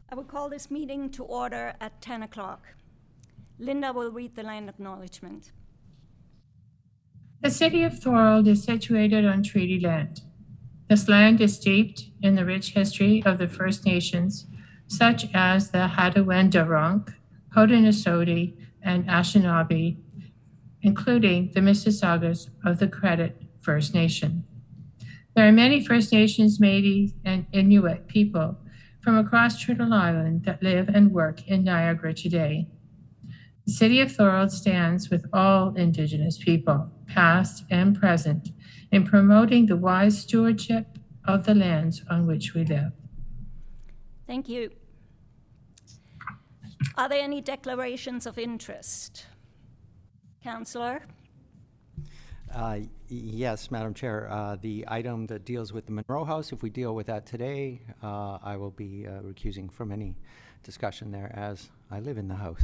I will call this meeting to order at 10 o'clock. Linda will read the land acknowledgement. The city of Thorold is situated on treaty land. This land is steeped in the rich history of the First Nations, such as the Hattaway-Darunk, Haudenosaunee, and Anishinaabe, including the Mississaugas of the Credit First Nation. There are many First Nations, Métis, and Inuit people from across Turtle Island that live and work in Niagara today. The city of Thorold stands with all Indigenous people, past and present, in promoting the wise stewardship of the lands on which we live. Thank you. Are there any declarations of interest? Councillor? Yes, Madam Chair. The item that deals with the Monroe House, if we deal with that today, I will be recusing from any discussion there as I live in the house.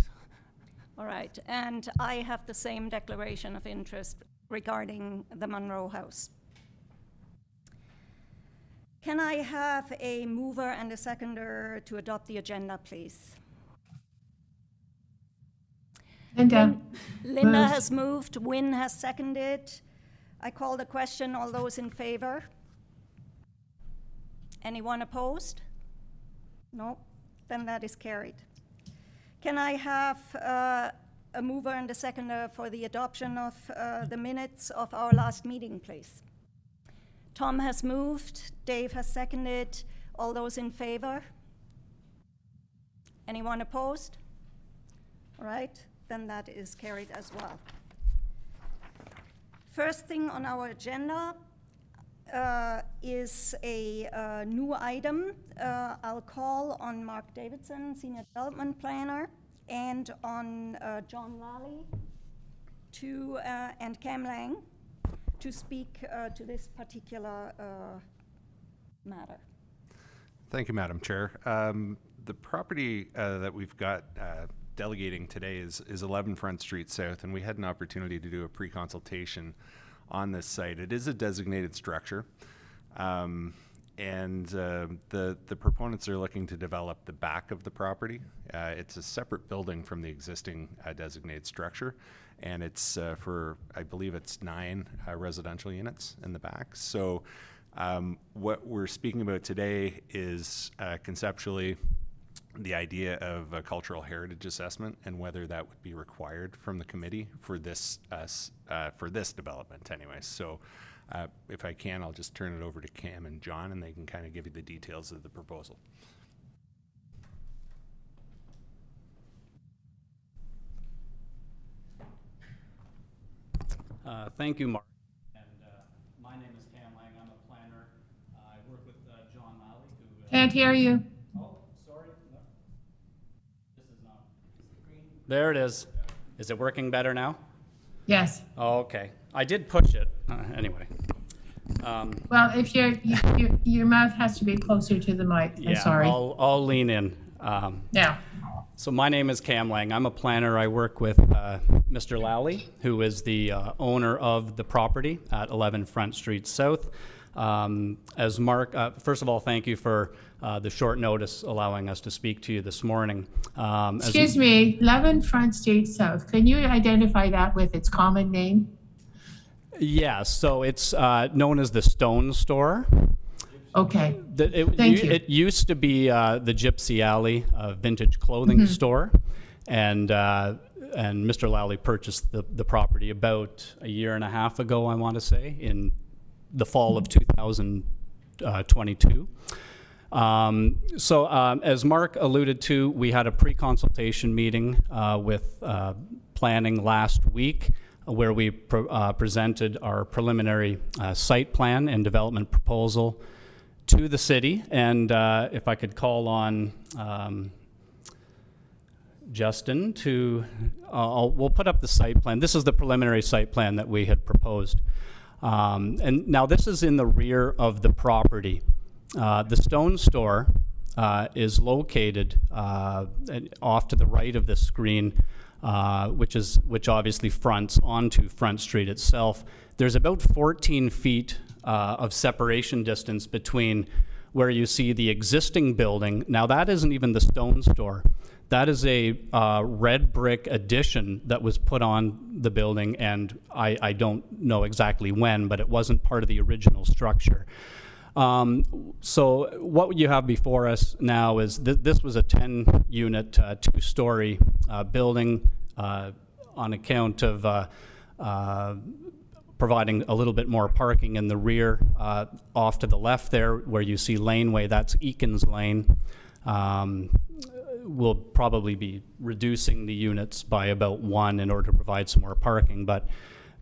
All right, and I have the same declaration of interest regarding the Monroe House. Can I have a mover and a seconder to adopt the agenda, please? Linda. Linda moves. has moved, Wynne has seconded. I call the question, all those in favor? Anyone opposed? No, then that is carried. Can I have a mover and a seconder for the adoption of the minutes of our last meeting, please? Tom has moved, Dave has seconded. All those in favor? Anyone opposed? All right, then that is carried as well. First thing on our agenda is a new item. I'll call on Mark Davidson, Senior Development Planner, and on John Lally and Cam Lang to speak to this particular matter. Thank you, Madam Chair. The property that we've got delegating today is 11 Front Street South, and we had an opportunity to do a pre-consultation on this site. It is a designated structure, and the proponents are looking to develop the back of the property. It's a separate building from the existing designated structure, and it's for, I believe it's 9 residential units in the back. So what we're speaking about today is conceptually the idea of a cultural heritage assessment and whether that would be required from the committee for this development anyway. So if I can, I'll just turn it over to Cam and John, and they can kind of give you the details of the proposal. Thank you, Mark. And my name is Cam Lang. I'm a planner. I work with John Lally, who... Can't hear you. Oh, sorry. No. This is not... There it is. Is it working better now? Yes. Oh, okay. I did push it. Anyway. Well, if your mouth has to be closer to the mic. I'm sorry. I'll lean in. Now. So my name is Cam Lang. I'm a planner. I work with Mr. Lally, who is the owner of the property at 11 Front Street South. As Mark, first of all, thank you for the short notice allowing us to speak to you this morning. Excuse me, 11 Front Street South. Can you identify that with its common name? Yeah, so it's known as the Stone Store. Okay. Thank you. It used to be the Gypsy Alley vintage clothing store, and Mr. Lally purchased the property about a year and a half ago, I want to say, in the fall of 2022. So as Mark alluded to, we had a pre-consultation meeting with planning last week where we presented our preliminary site plan and development proposal to the city. And if I could call on Justin to, we'll put up the site plan. This is the preliminary site plan that we had proposed. And now this is in the rear of the property. The Stone Store is located off to the right of the screen, which obviously fronts onto Front Street itself. There's about 14 feet of separation distance between where you see the existing building. Now, that isn't even the stone store. That is a red brick addition that was put on the building, and I don't know exactly when, but it wasn't part of the original structure. So what you have before us now is this was a 10-unit, two-story building on account of providing a little bit more parking in the rear. Off to the left there, where you see laneway, that's Eakins Lane. We'll probably be reducing the units by about 1 in order to provide some more parking, but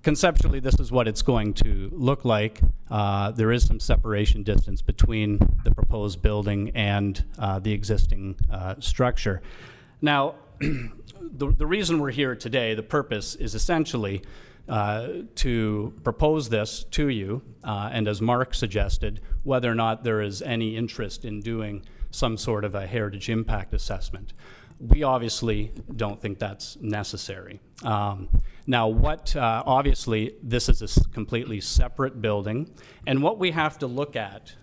conceptually, this is what it's going to look like. There is some separation distance between the proposed building and the existing structure. Now, the reason we're here today, the purpose is essentially to propose this to you, and as Mark suggested, whether or not there is any interest in doing some sort of a heritage impact assessment. We obviously don't think that's necessary. Now, obviously, this is a completely separate building, and what we have to look at,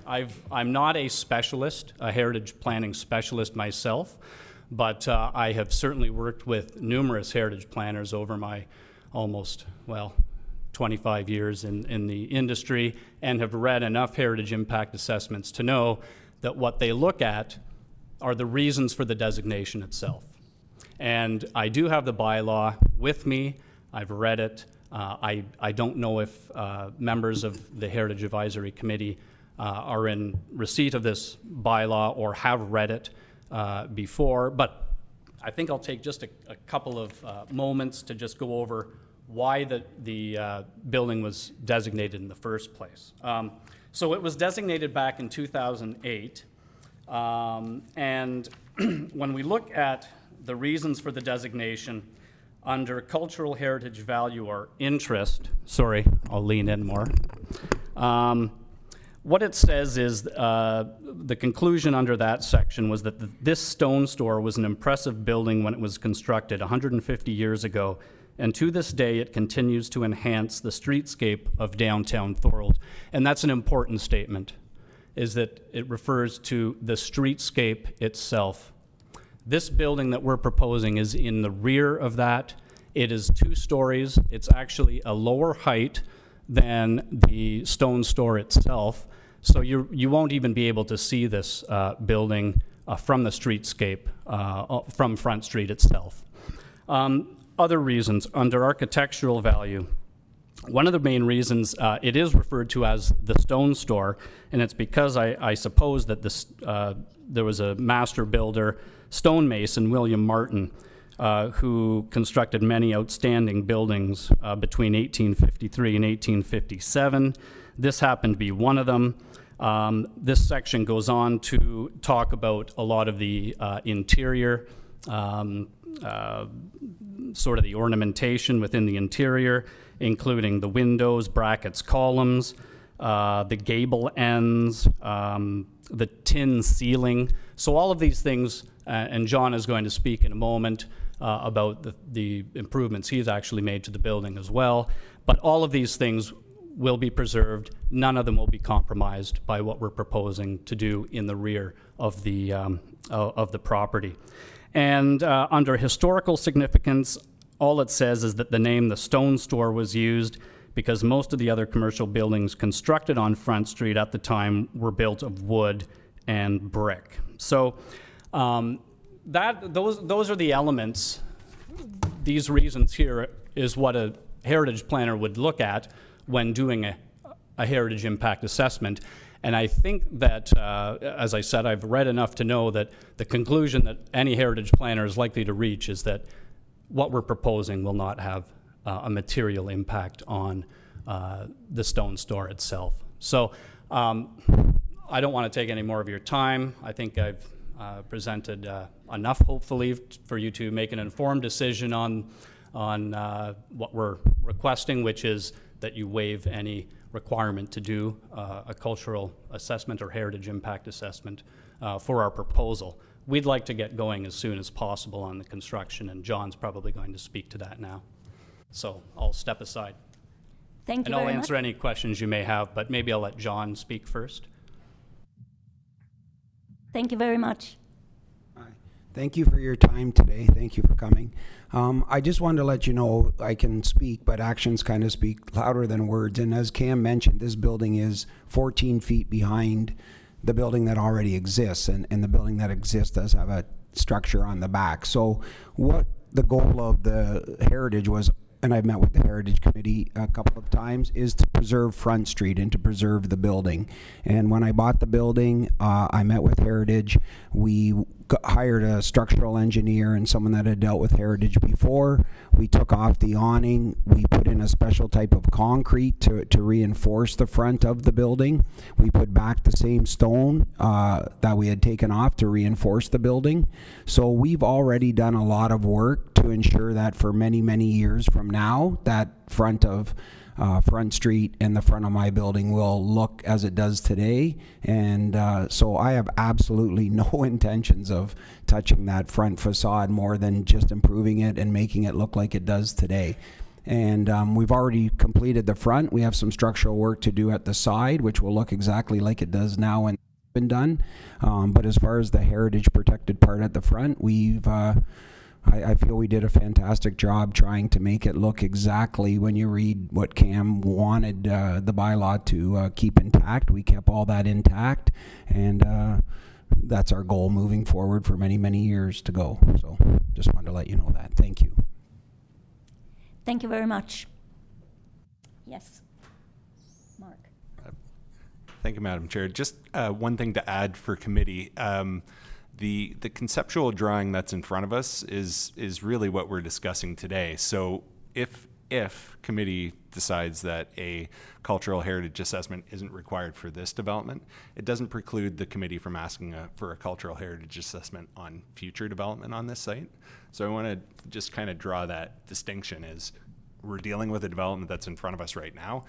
I'm not a specialist, a heritage planning specialist myself, but I have certainly worked with numerous heritage planners over my almost, 25 years in the industry, and have read enough heritage impact assessments to know that what they look at are the reasons for the designation itself. And I do have the bylaw with me. I've read it. I don't know if members of the Heritage Advisory Committee are in receipt of this bylaw or have read it before, but I think I'll take just a couple of moments to just go over why the building was designated in the first place. So it was designated back in 2008, and when we look at the reasons for the designation under cultural heritage value or interest, sorry, I'll lean in more. What it says is the conclusion under that section was that this stone store was an impressive building when it was constructed 150 years ago, and to this day it continues to enhance the streetscape of downtown Thorold. And that's an important statement, is that it refers to the streetscape itself. This building that we're proposing is in the rear of that. It is 2 stories. It's actually a lower height than the stone store itself. So you won't even be able to see this building from the streetscape, from Front Street itself. Other reasons, under architectural value, one of the main reasons it is referred to as the stone store, and it's because I suppose that there was a master builder, stonemason William Martin, who constructed many outstanding buildings between 1853 and 1857. This happened to be one of them. This section goes on to talk about a lot of the interior, sort of the ornamentation within the interior, including the windows, brackets, columns, the gable ends, the tin ceiling. So all of these things, and John is going to speak in a moment about the improvements he's actually made to the building as well. But all of these things will be preserved. None of them will be compromised by what we're proposing to do in the rear of the property. And under historical significance, all it says is that the name the Stone Store was used because most of the other commercial buildings constructed on Front Street at the time were built of wood and brick. So those are the elements. These reasons here is what a heritage planner would look at when doing a heritage impact assessment. And I think that, as I said, I've read enough to know that the conclusion that any heritage planner is likely to reach is that what we're proposing will not have a material impact on the stone store itself. So I don't want to take any more of your time. I think I've presented enough, hopefully, for you to make an informed decision on what we're requesting, which is that you waive any requirement to do a cultural assessment or heritage impact assessment for our proposal. We'd like to get going as soon as possible on the construction, and John's probably going to speak to that now. So I'll step aside. Thank you And I'll very answer much. any questions you may have, but maybe I'll let John speak first. Thank you very much. Hi. Thank you for your time today. Thank you for coming. I just wanted to let you know I can speak, but actions kind of speak louder than words. And as Cam mentioned, this building is 14 feet behind the building that already exists, and the building that exists does have a structure on the back. So what the goal of the Heritage was, and I've met with the Heritage Committee a couple of times, is to preserve Front Street and to preserve the building. And when I bought the building, I met with Heritage. We hired a structural engineer and someone that had dealt with Heritage before. We took off the awning. We put in a special type of concrete to reinforce the front of the building. We put back the same stone that we had taken off to reinforce the building. So we've already done a lot of work to ensure that for many, many years from now, that front of Front Street and the front of my building will look as it does today. And so I have absolutely no intentions of touching that front facade more than just improving it and making it look like it does today. And we've already completed the front. We have some structural work to do at the side, which will look exactly like it does now and been done. But as far as the heritage protected part at the front, we've I feel we did a fantastic job trying to make it look exactly, when you read what Cam wanted the bylaw to keep intact. We kept all that intact, and that's our goal moving forward for many, many years to go. So just wanted to let you know that. Thank you. Thank you very much. Yes, Mark. Thank you, Madam Chair. Just one thing to add for committee. The conceptual drawing that's in front of us is really what we're discussing today. So if committee decides that a cultural heritage assessment isn't required for this development, it doesn't preclude the committee from asking for a cultural heritage assessment on future development on this site. So I want to just kind of draw that distinction, is we're dealing with a development that's in front of us right now.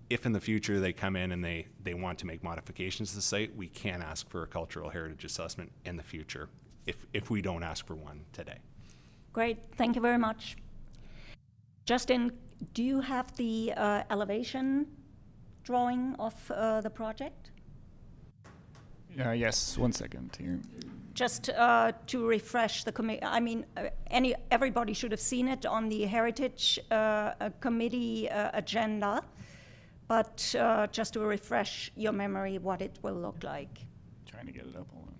If in the future they come in and they want to make modifications to the site, we can ask for a cultural heritage assessment in the future if we don't ask for one today. Great, thank you very much. Justin, do you have the elevation drawing of the project? Yes, 1 second here. Just to refresh the committee, I mean, everybody should have seen it on the Heritage Committee agenda. But just to refresh your memory, what it will look like. Trying to get it up. Hold on.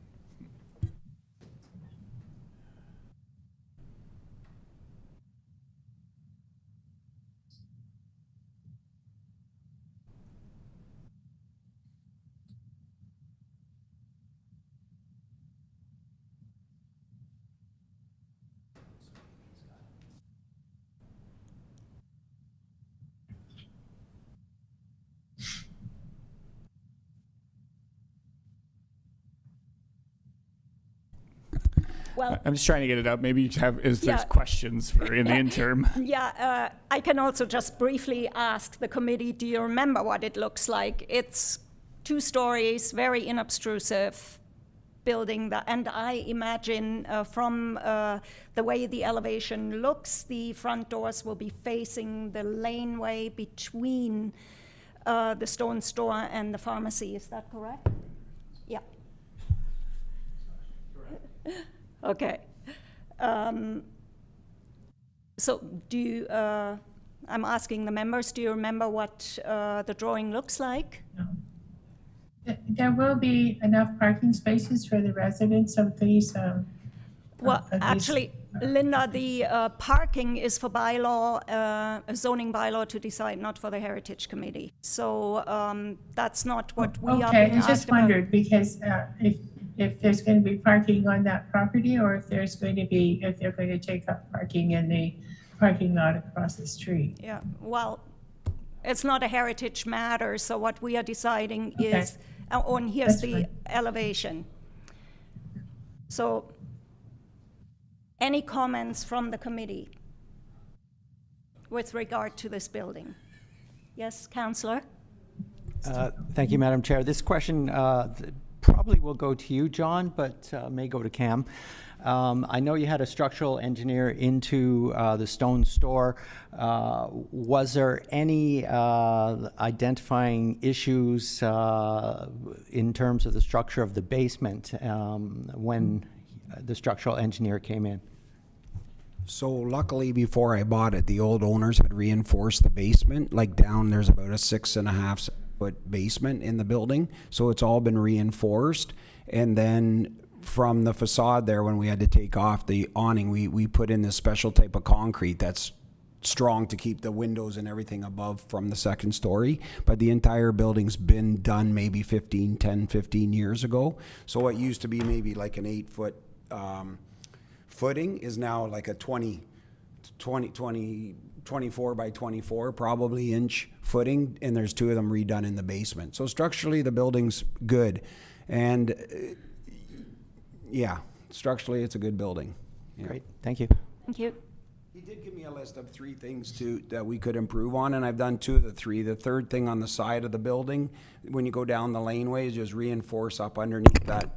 Well, I'm just trying to get it up. Maybe you have, there's Yeah. questions for in the interim. yeah, I can also just briefly ask the committee, do you remember what it looks like? It's 2 stories, very inobtrusive building, and I imagine from the way the elevation looks, the front doors will be facing the laneway between the Stone Store and the pharmacy. Is that correct? Yeah. Okay. So do you, I'm asking the members, do you remember what the drawing looks like? No. There will be enough parking spaces for the residents of these. Well, of these- actually, Linda, the parking is for bylaw, a zoning bylaw to decide, not for the Heritage Committee. So that's not what we are Okay, being I just asked about. wondered, because if there's going to be parking on that property, or if they're going to take up parking in the parking lot across the street. Yeah, well, it's not a heritage matter, so what we are deciding Okay. is, and here's That's the fine. elevation. So, any comments from the committee with regard to this building? Yes, Councillor? Thank you, Madam Chair. This question probably will go to you, John, but may go to Cam. I know you had a structural engineer into the stone store. Was there any identifying issues in terms of the structure of the basement when the structural engineer came in? So luckily, before I bought it, the old owners had reinforced the basement. Like down, there's about a 6.5 foot basement in the building. So it's all been reinforced. And then from the facade there, when we had to take off the awning, we put in this special type of concrete that's strong to keep the windows and everything above from the second story. But the entire building's been done maybe 10, 15 years ago. So what used to be maybe like an 8 foot footing is now like a 24 by 24 probably inch footing, and there's 2 of them redone in the basement. So structurally the building's good, and yeah, structurally it's a good building. Yeah. Great, thank you. Thank you. He did give me a list of 3 things that we could improve on, and I've done 2 of the 3. The third thing on the side of the building, when you go down the laneway, is just reinforce up underneath that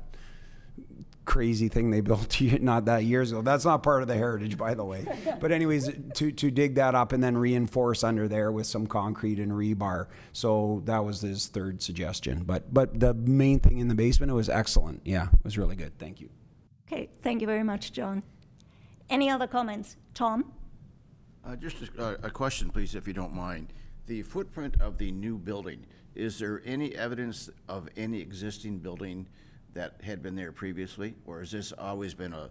crazy thing they built not that years ago. That's not part of the heritage, by the way. But anyways, to dig that up and then reinforce under there with some concrete and rebar. So that was his third suggestion. But the main thing in the basement, it was excellent. Yeah, it was really good. Thank you. Okay, thank you very much, John. Any other comments? Tom? Just a question, please, if you don't mind. The footprint of the new building, is there any evidence of any existing building that had been there previously, or has this always been a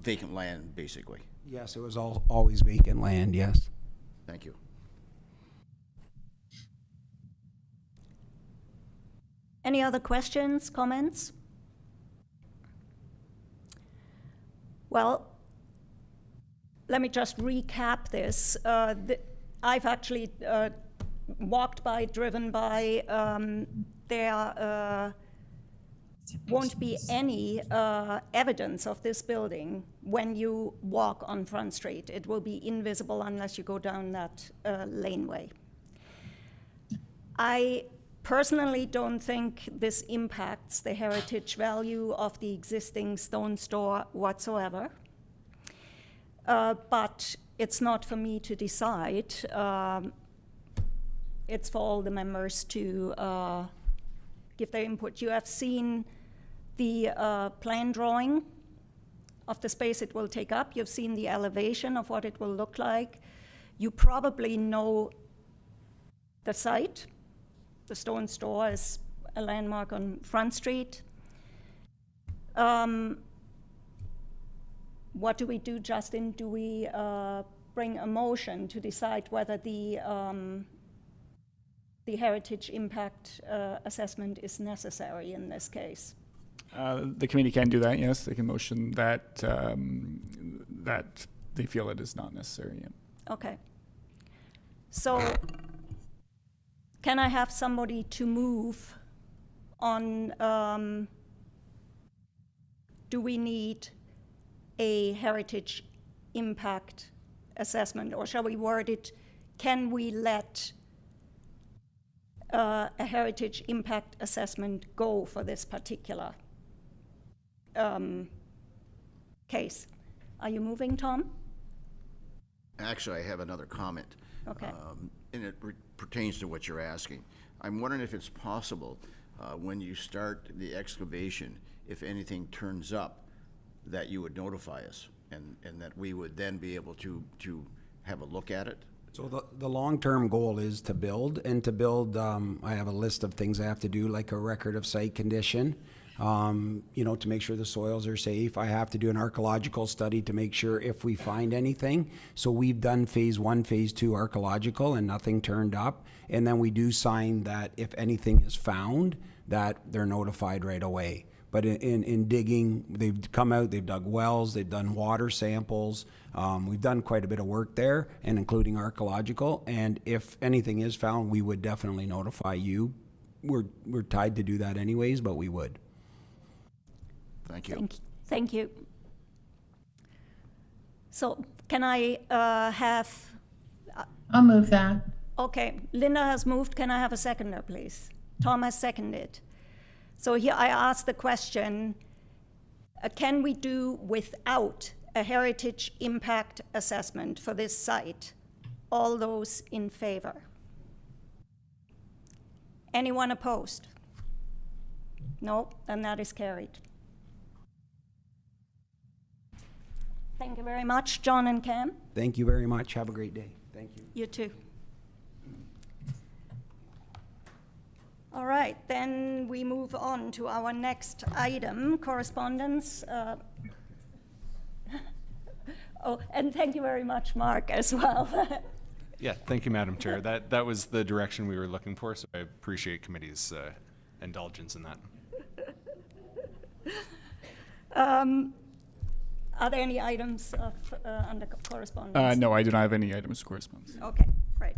vacant land, basically? Yes, it was always vacant land, yes. Thank you. Any other questions, comments? Well, let me just recap this. I've actually walked by, driven by. There won't be any evidence of this building when you walk on Front Street. It will be invisible unless you go down that laneway. I personally don't think this impacts the heritage value of the existing stone store whatsoever. But it's not for me to decide. It's for all the members to give their input. You have seen the plan drawing of the space it will take up. You've seen the elevation of what it will look like. You probably know the site. The stone store is a landmark on Front Street. What do we do, Justin? Do we bring a motion to decide whether the heritage impact assessment is necessary in this case? The committee can do that, yes. They can motion that that they feel it is not necessary. Yeah. Okay. So can I have somebody to move on, do we need a heritage impact assessment, or shall we word it, can we let a heritage impact assessment go for this particular case? Are you moving, Tom? Actually, I have another comment. Okay. And it pertains to what you're asking. I'm wondering if it's possible, when you start the excavation, if anything turns up, that you would notify us, and that we would then be able to have a look at it? So the long-term goal is to build, and to build, I have a list of things I have to do, like a record of site condition, to make sure the soils are safe. I have to do an archaeological study to make sure if we find anything. So we've done phase 1, phase 2 archaeological, and nothing turned up. And then we do sign that if anything is found, that they're notified right away. But in digging, they've come out, they've dug wells, they've done water samples. We've done quite a bit of work there, and including archaeological. And if anything is found, we would definitely notify you. We're tied to do that anyways, but we would. Thank you. Thank you. So can I have, I'll move that. okay, Linda has moved. Can I have a seconder, please? Tom has seconded. So here I ask the question, can we do without a heritage impact assessment for this site? All those in favor? Anyone opposed? No, and that is carried. Thank you very much, John and Cam. Thank you very much. Have a great day. Thank you. You too. All right, then we move on to our next item, correspondence. Oh, and thank you very much, Mark, as well. Yeah, thank you, Madam Chair. That was the direction we were looking for, so I appreciate committee's indulgence in that. Are there any items of, under correspondence? No, I do not have any items of correspondence. Okay, great.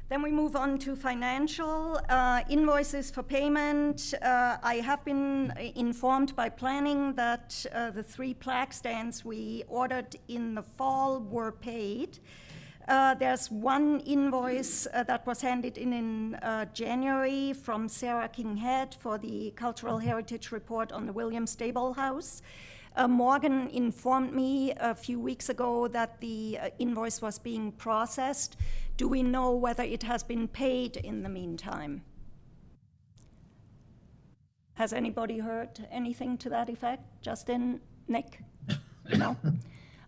Then we move on to financial invoices for payment. I have been informed by planning that the 3 plaque stands we ordered in the fall were paid. There's one invoice that was handed in January from Sarah Kinghead for the Cultural Heritage Report on the William Stable House. Morgan informed me a few weeks ago that the invoice was being processed. Do we know whether it has been paid in the meantime? Has anybody heard anything to that effect? Justin, Nick? No?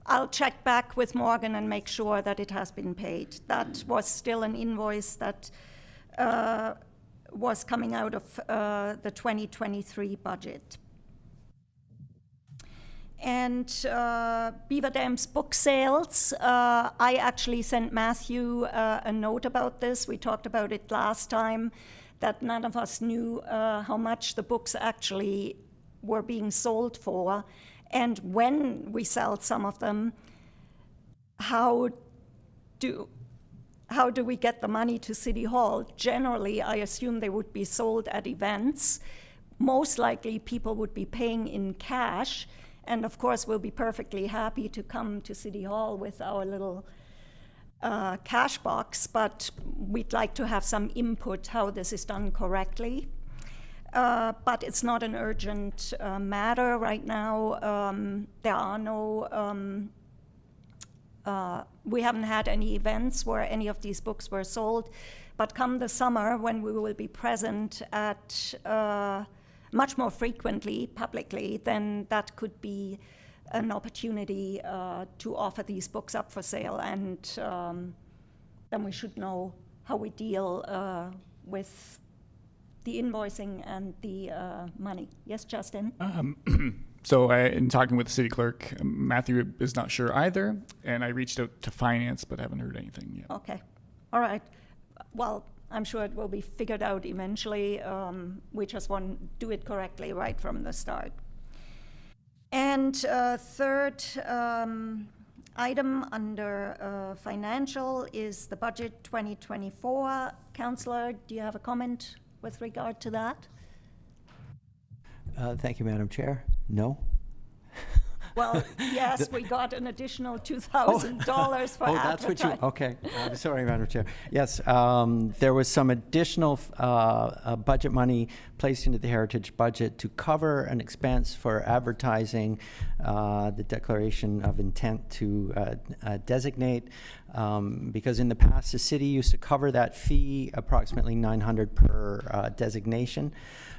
I'll check back with Morgan and make sure that it has been paid. That was still an invoice that was coming out of the 2023 budget. And Beaver Dam's book sales, I actually sent Matthew a note about this. We talked about it last time, that none of us knew how much the books actually were being sold for. And when we sell some of them, how do we get the money to City Hall? Generally, I assume they would be sold at events. Most likely, people would be paying in cash. And of course, we'll be perfectly happy to come to City Hall with our little cash box, but we'd like to have some input how this is done correctly. But it's not an urgent matter right now. There are no, we haven't had any events where any of these books were sold, but come the summer when we will be present at much more frequently publicly, then that could be an opportunity to offer these books up for sale, and then we should know how we deal with the invoicing and the money. Yes, Justin? So in talking with the city clerk, Matthew is not sure either, and I reached out to finance, but haven't heard anything yet. Okay, all right. Well, I'm sure it will be figured out eventually. We just want to do it correctly right from the start. And third item under financial is the budget 2024. Councillor, do you have a comment with regard to that? Thank you, Madam Chair. No? Well, yes, we got an additional $2,000 for that's what you, advertising. okay. I'm sorry, Madam Chair. Yes, there was some additional budget money placed into the heritage budget to cover an expense for advertising the declaration of intent to designate, because in the past, the city used to cover that fee, approximately $900 per designation.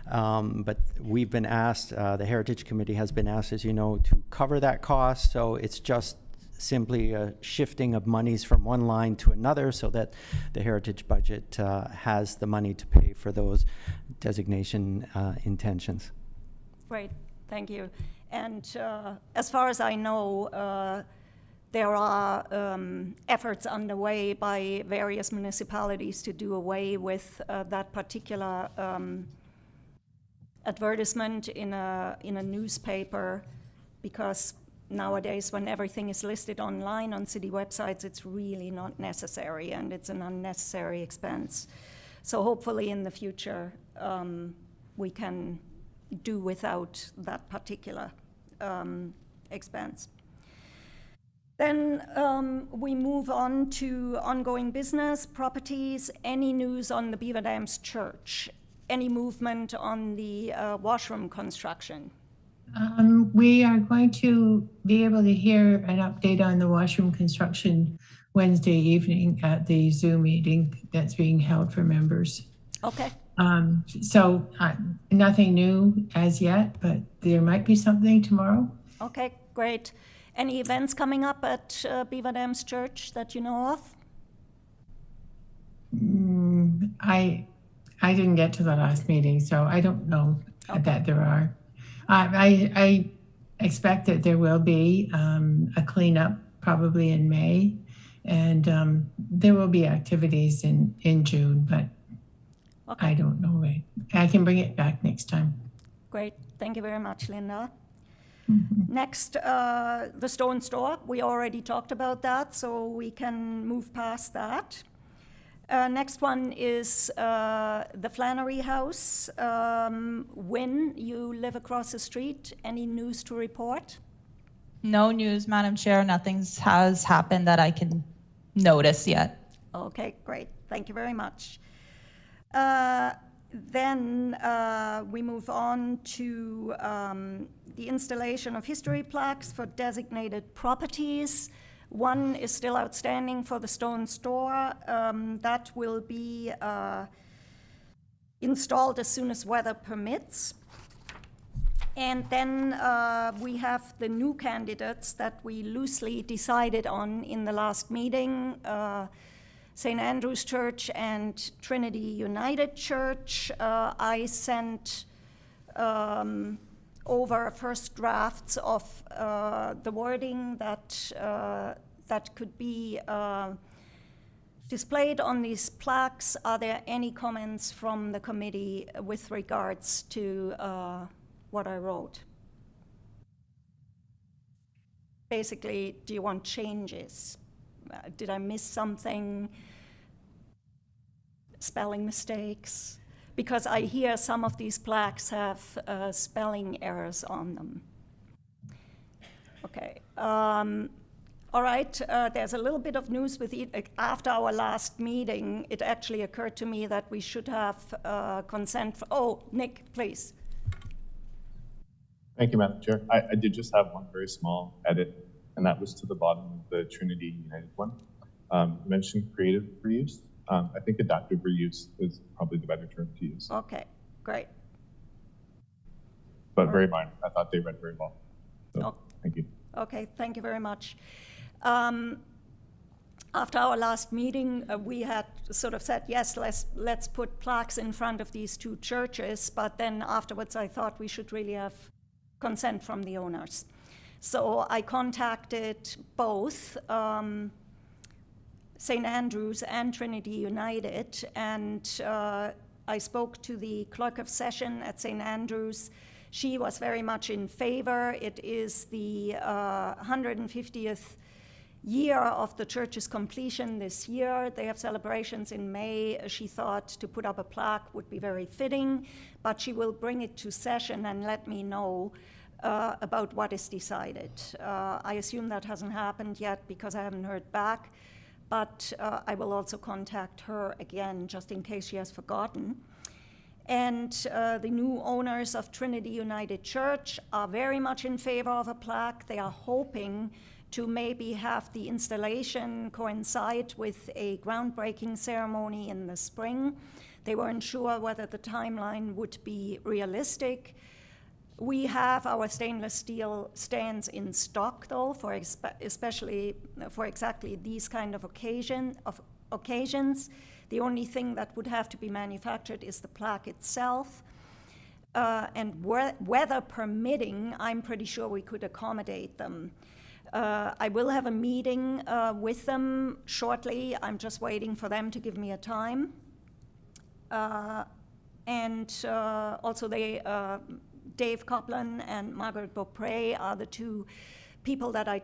But we've been asked, the Heritage Committee has been asked, as you know, to cover that cost. So it's just simply a shifting of monies from one line to another so that the Heritage budget has the money to pay for those designation intentions. Great, thank you. And as far as I know, there are efforts underway by various municipalities to do away with that particular advertisement in a newspaper, because nowadays when everything is listed online on city websites, it's really not necessary and it's an unnecessary expense. So hopefully in the future we can do without that particular expense. Then we move on to ongoing business, properties. Any news on the Beaver Dams Church? any movement on the washroom construction? We are going to be able to hear an update on the washroom construction Wednesday evening at the Zoom meeting that's being held for members. Okay, So nothing new as yet, but there might be something tomorrow. okay, great. Any events coming up at Beaver Dams Church that you know of? I didn't get to the last meeting, so I don't know that there are. I expect that there will be a cleanup probably in May, and there will be activities in June, but Okay. I don't know. Right. I can bring it back next time. Great, thank you very much, Linda. Next, the Stone Store. We already talked about that, so we can move past that. Next one is the Flannery House. Wynn, you live across the street. Any news to report? No news, Madam Chair. Nothing has happened that I can notice yet. Okay, great. Thank you very much. Then we move on to the installation of history plaques for designated properties. One is still outstanding for the Stone Store. That will be installed as soon as weather permits. And then we have the new candidates that we loosely decided on in the last meeting. St. Andrew's Church and Trinity United Church. I sent over first drafts of the wording that could be displayed on these plaques. Are there any comments from the committee with regards to what I wrote? Basically, do you want changes? Did I miss something? Spelling mistakes? Because I hear some of these plaques have spelling errors on them. Okay. All right. There's a little bit of news with it. After our last meeting, it actually occurred to me that we should have consent. Oh, Nick, please. Thank you, Madam Chair. I did just have one very small edit, and that was to the bottom of the Trinity United one. Mentioned creative reuse. I think adaptive reuse is probably the better term to use. Okay, great. But very minor. I thought they read very well. So, Oh. thank you. Okay, thank you very much. After our last meeting, we had sort of said, yes, let's put plaques in front of these two churches, but then afterwards I thought we should really have consent from the owners. So I contacted both St. Andrews and Trinity United, and I spoke to the clerk of session at St. Andrews. She was very much in favor. It is the 150th year of the church's completion this year. They have celebrations in May. She thought to put up a plaque would be very fitting, but she will bring it to session and let me know about what is decided. I assume that hasn't happened yet because I haven't heard back, but I will also contact her again just in case she has forgotten. And the new owners of Trinity United Church are very much in favor of a plaque. They are hoping to maybe have the installation coincide with a groundbreaking ceremony in the spring. They weren't sure whether the timeline would be realistic. We have our stainless steel stands in stock, though, for especially for exactly these kind of occasions. The only thing that would have to be manufactured is the plaque itself. And weather permitting, I'm pretty sure we could accommodate them. I will have a meeting with them shortly. I'm just waiting for them to give me a time. And also Dave Copeland and Margaret Beaupre are the two people that I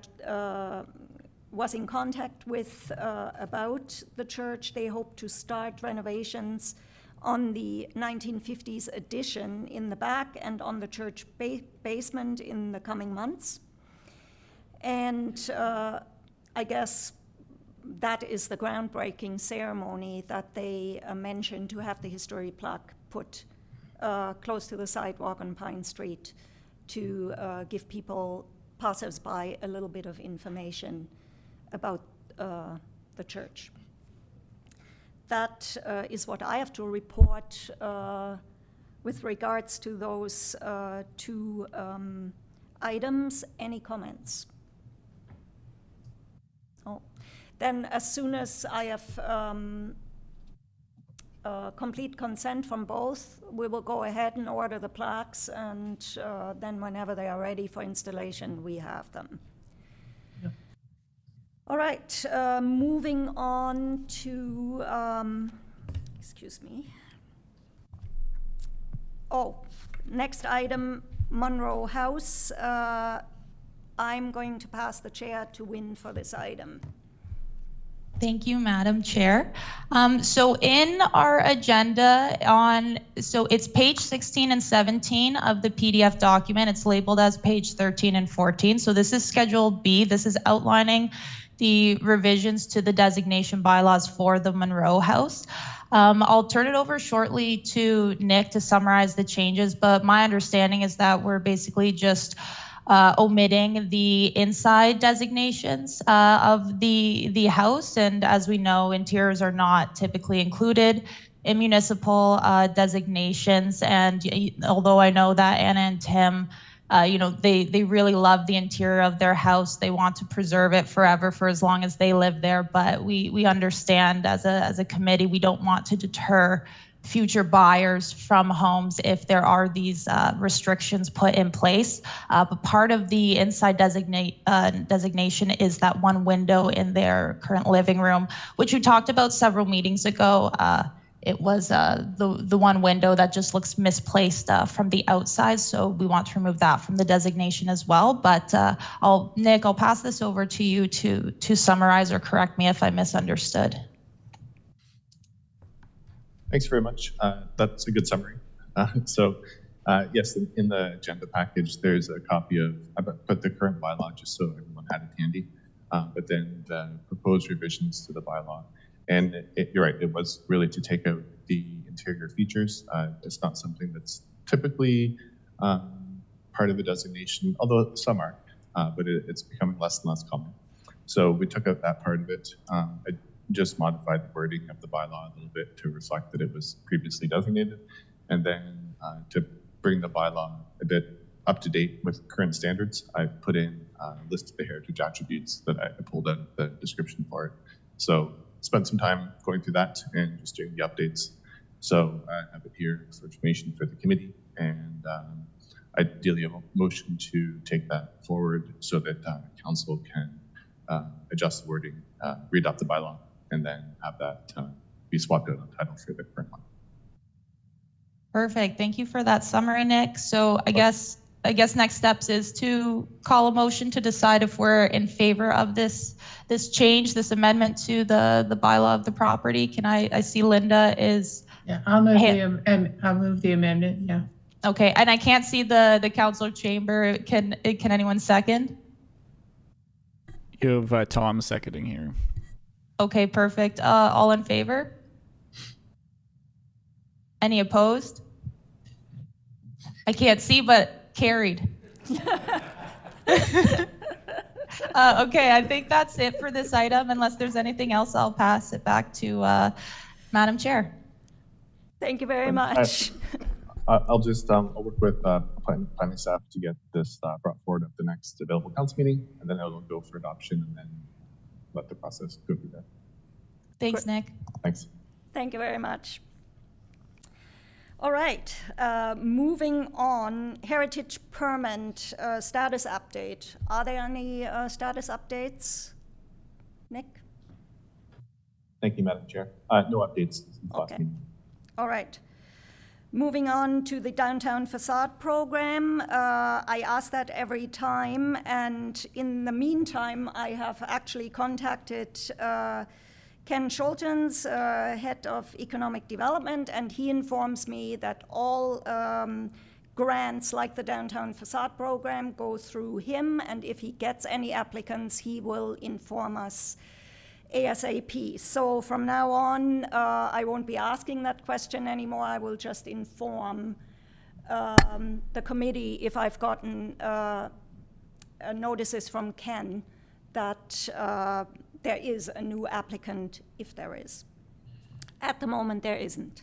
was in contact with about the church. They hope to start renovations on the 1950s addition in the back and on the church basement in the coming months. And I guess that is the groundbreaking ceremony that they mentioned to have the history plaque put close to the sidewalk on Pine Street to give people, passers-by, a little bit of information about the church. That is what I have to report with regards to those two items. Any comments? Oh. Then as soon as I have complete consent from both, we will go ahead and order the plaques, and then whenever they are ready for installation, we have them. Yeah. All right, moving on to, excuse me. Oh, next item, Monroe House. I'm going to pass the chair to Wynn for this item. Thank you, Madam Chair. So in our agenda so it's page 16 and 17 of the PDF document. It's labeled as page 13 and 14. So this is Schedule B. This is outlining the revisions to the designation bylaws for the Monroe House. I'll turn it over shortly to Nick to summarize the changes, but my understanding is that we're basically just omitting the inside designations of the house. And as we know, interiors are not typically included in municipal designations. And although I know that Anna and Tim, they really love the interior of their house. They want to preserve it forever for as long as they live there. But we understand as a committee, we don't want to deter future buyers from homes if there are these restrictions put in place. But part of the inside designation is that one window in their current living room, which we talked about several meetings ago. It was the one window that just looks misplaced from the outside. So we want to remove that from the designation as well. But Nick, I'll pass this over to you to summarize or correct me if I misunderstood. Thanks very much. That's a good summary. Yes, in the agenda package, there's a copy of, I put the current bylaw just so everyone had it handy, but then the proposed revisions to the bylaw. And you're right, it was really to take out the interior features. It's not something that's typically part of the designation, although some are, but it's becoming less and less common. So we took out that part of it. I just modified the wording of the bylaw a little bit to reflect that it was previously designated, and then to bring the bylaw a bit up to date with current standards, I put in a list of the heritage attributes that I pulled out of the description for it. So spent some time going through that and just doing the updates. So I have it here for information for the committee, and ideally a motion to take that forward so that council can adjust the wording, re-adopt the bylaw, and then have that be swapped out on title for the current one. Perfect. Thank you for that summary, Nick. So I guess next steps is to call a motion to decide if we're in favor of this change, this amendment to the bylaw of the property. Can I see Linda is? Yeah, I'll move the amendment. Yeah. Okay, and I can't see the councilor chamber. Can anyone second? You have Tom seconding here. Okay, perfect. All in favor? Any opposed? I can't see, but carried. Okay, I think that's it for this item. Unless there's anything else, I'll pass it back to Madam Chair. Thank you very much. I'll just I'll work with planning staff to get this brought forward at the next available council meeting, and then it'll go for adoption, and then let the process go through there. Thanks, Nick. Thanks. Thank you very much. All right, moving on, heritage permit status update. Are there any status updates? Nick? Thank you, Madam Chair. No updates since last Okay. meeting. All right. Moving on to the downtown facade program. I ask that every time, and in the meantime, I have actually contacted Ken Scholtens, head of economic development, and he informs me that all grants like the downtown facade program go through him, and if he gets any applicants, he will inform us ASAP. So from now on, I won't be asking that question anymore. I will just inform the committee if I've gotten notices from Ken that there is a new applicant, if there is. At the moment, there isn't.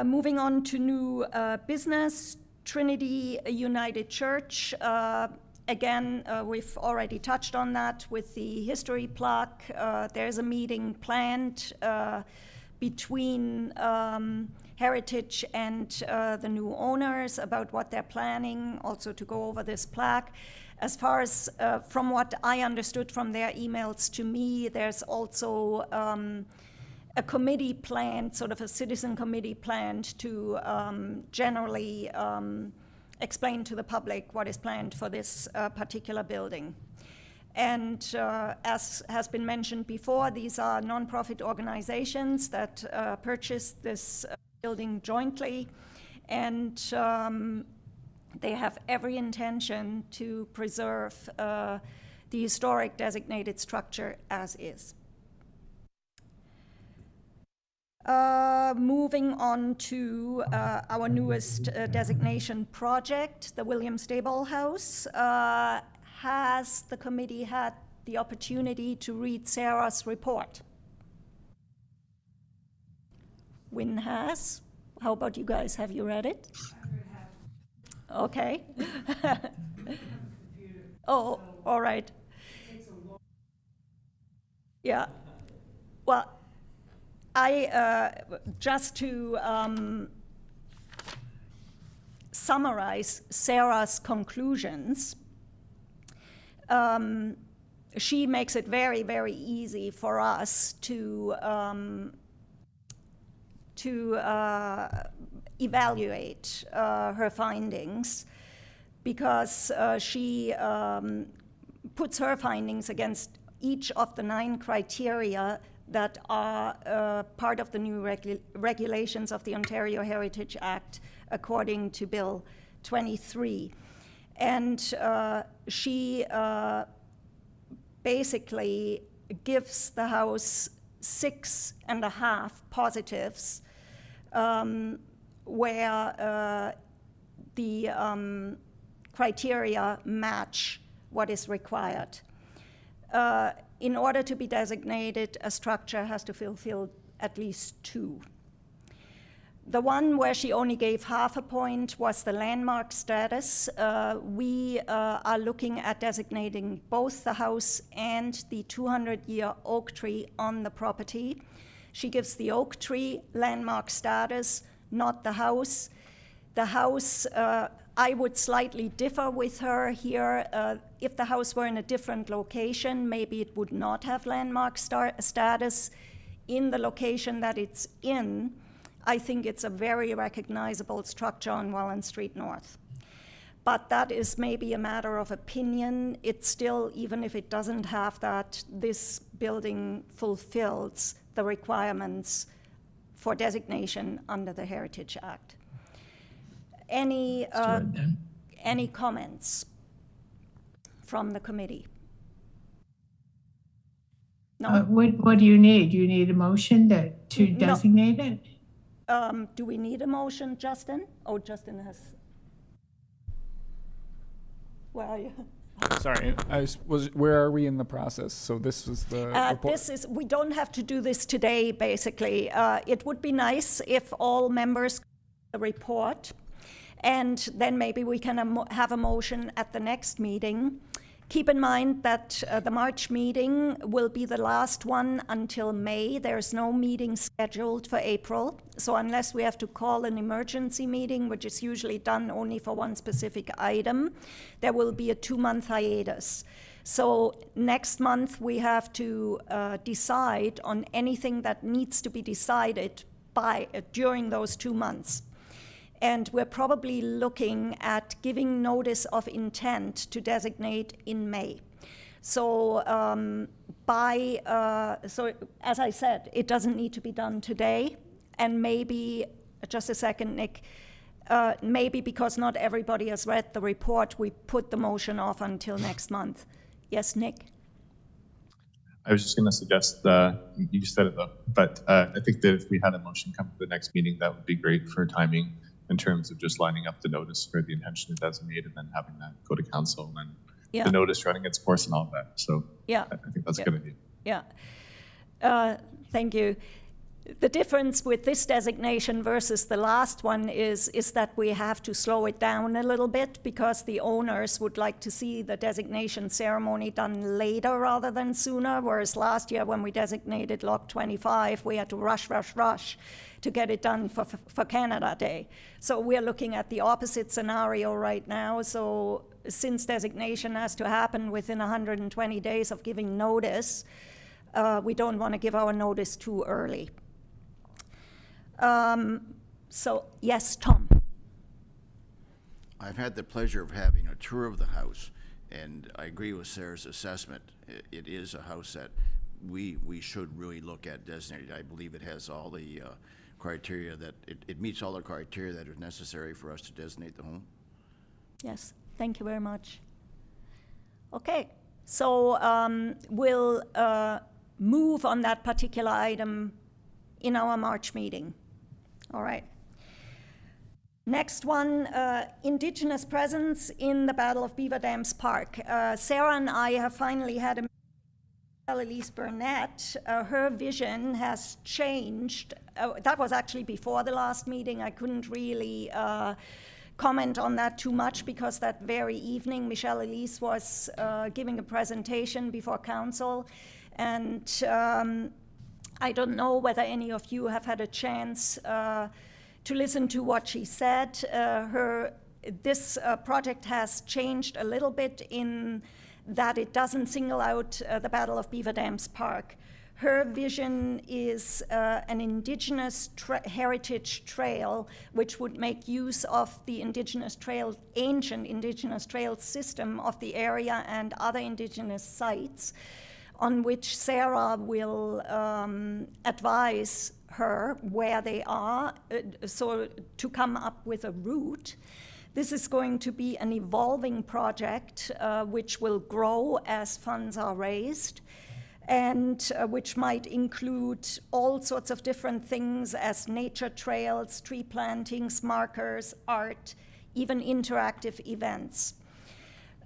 Moving on to new business, Trinity United Church. Again, we've already touched on that with the history plaque. There's a meeting planned between Heritage and the new owners about what they're planning, also to go over this plaque. As far as from what I understood from their emails to me, there's also a committee planned, sort of a citizen committee planned to generally explain to the public what is planned for this particular building. And as has been mentioned before, these are nonprofit organizations that purchased this building jointly, and they have every intention to preserve the historic designated structure as is. Moving on to our newest designation project, the William Stable House. Has the committee had the opportunity to read Sarah's report? Wynn has. How about you guys? Have you read it? Okay. Oh, all right. Yeah. Well, I just to summarize Sarah's conclusions. She makes it very, very easy for us to evaluate her findings, because she puts her findings against each of the 9 criteria that are part of the new regulations of the Ontario Heritage Act according to Bill 23. And she basically gives the house 6.5 positives, where the criteria match what is required. In order to be designated, a structure has to fulfill at least 2. The one where she only gave half a point was the landmark status. We are looking at designating both the house and the 200-year oak tree on the property. She gives the oak tree landmark status, not the house. The house, I would slightly differ with her here. If the house were in a different location, maybe it would not have landmark status. In the location that it's in, I think it's a very recognizable structure on Welland Street North. But that is maybe a matter of opinion. It's still, even if it doesn't have that, this building fulfills the requirements for designation under the Heritage Act. Any comments from the committee? No? What do you need? Do you need a motion to No. designate it? Do we need a motion, Justin? Oh, Justin has. Where are you? Sorry, where are we in the process? So this was the report? We don't have to do this today, basically. It would be nice if all members could the report, and then maybe we can have a motion at the next meeting. Keep in mind that the March meeting will be the last one until May. There's no meeting scheduled for April. So unless we have to call an emergency meeting, which is usually done only for one specific item, there will be a 2-month hiatus. So next month we have to decide on anything that needs to be decided during those 2 months. And we're probably looking at giving notice of intent to designate in May. So so as I said, it doesn't need to be done today. And maybe, just a second, Nick, maybe because not everybody has read the report, we put the motion off until next month. Yes, Nick? I was just going to suggest, you said it though, but I think that if we had a motion come to the next meeting, that would be great for timing in terms of just lining up the notice for the intention to designate and then having that go to council and Yeah. the notice running its course and all of that. So Yeah. I think that's Yeah. a good idea. Yeah. Thank you. The difference with this designation versus the last one is that we have to slow it down a little bit because the owners would like to see the designation ceremony done later rather than sooner, whereas last year when we designated Lock 25, we had to rush to get it done for Canada Day. So we're looking at the opposite scenario right now. So since designation has to happen within 120 days of giving notice, we don't want to give our notice too early. So, yes, Tom. I've had the pleasure of having a tour of the house, and I agree with Sarah's assessment. It is a house that we should really look at designating. I believe it has all the criteria that, it meets all the criteria that are necessary for us to designate the home. Yes, thank you very much. Okay, so we'll move on that particular item in our March meeting. All right. Next one, Indigenous presence in the Battle of Beaver Dams Park. Sarah and I have finally had a Elise Burnett. Her vision has changed. That was actually before the last meeting. I couldn't really comment on that too much because that very evening Michelle Elise was giving a presentation before council, and I don't know whether any of you have had a chance to listen to what she said. This project has changed a little bit in that it doesn't single out the Battle of Beaver Dams Park. Her vision is an Indigenous heritage trail, which would make use of the ancient Indigenous trail system of the area and other Indigenous sites, on which Sarah will advise her where they are, so to come up with a route. This is going to be an evolving project which will grow as funds are raised, and which might include all sorts of different things as nature trails, tree plantings, markers, art, even interactive events.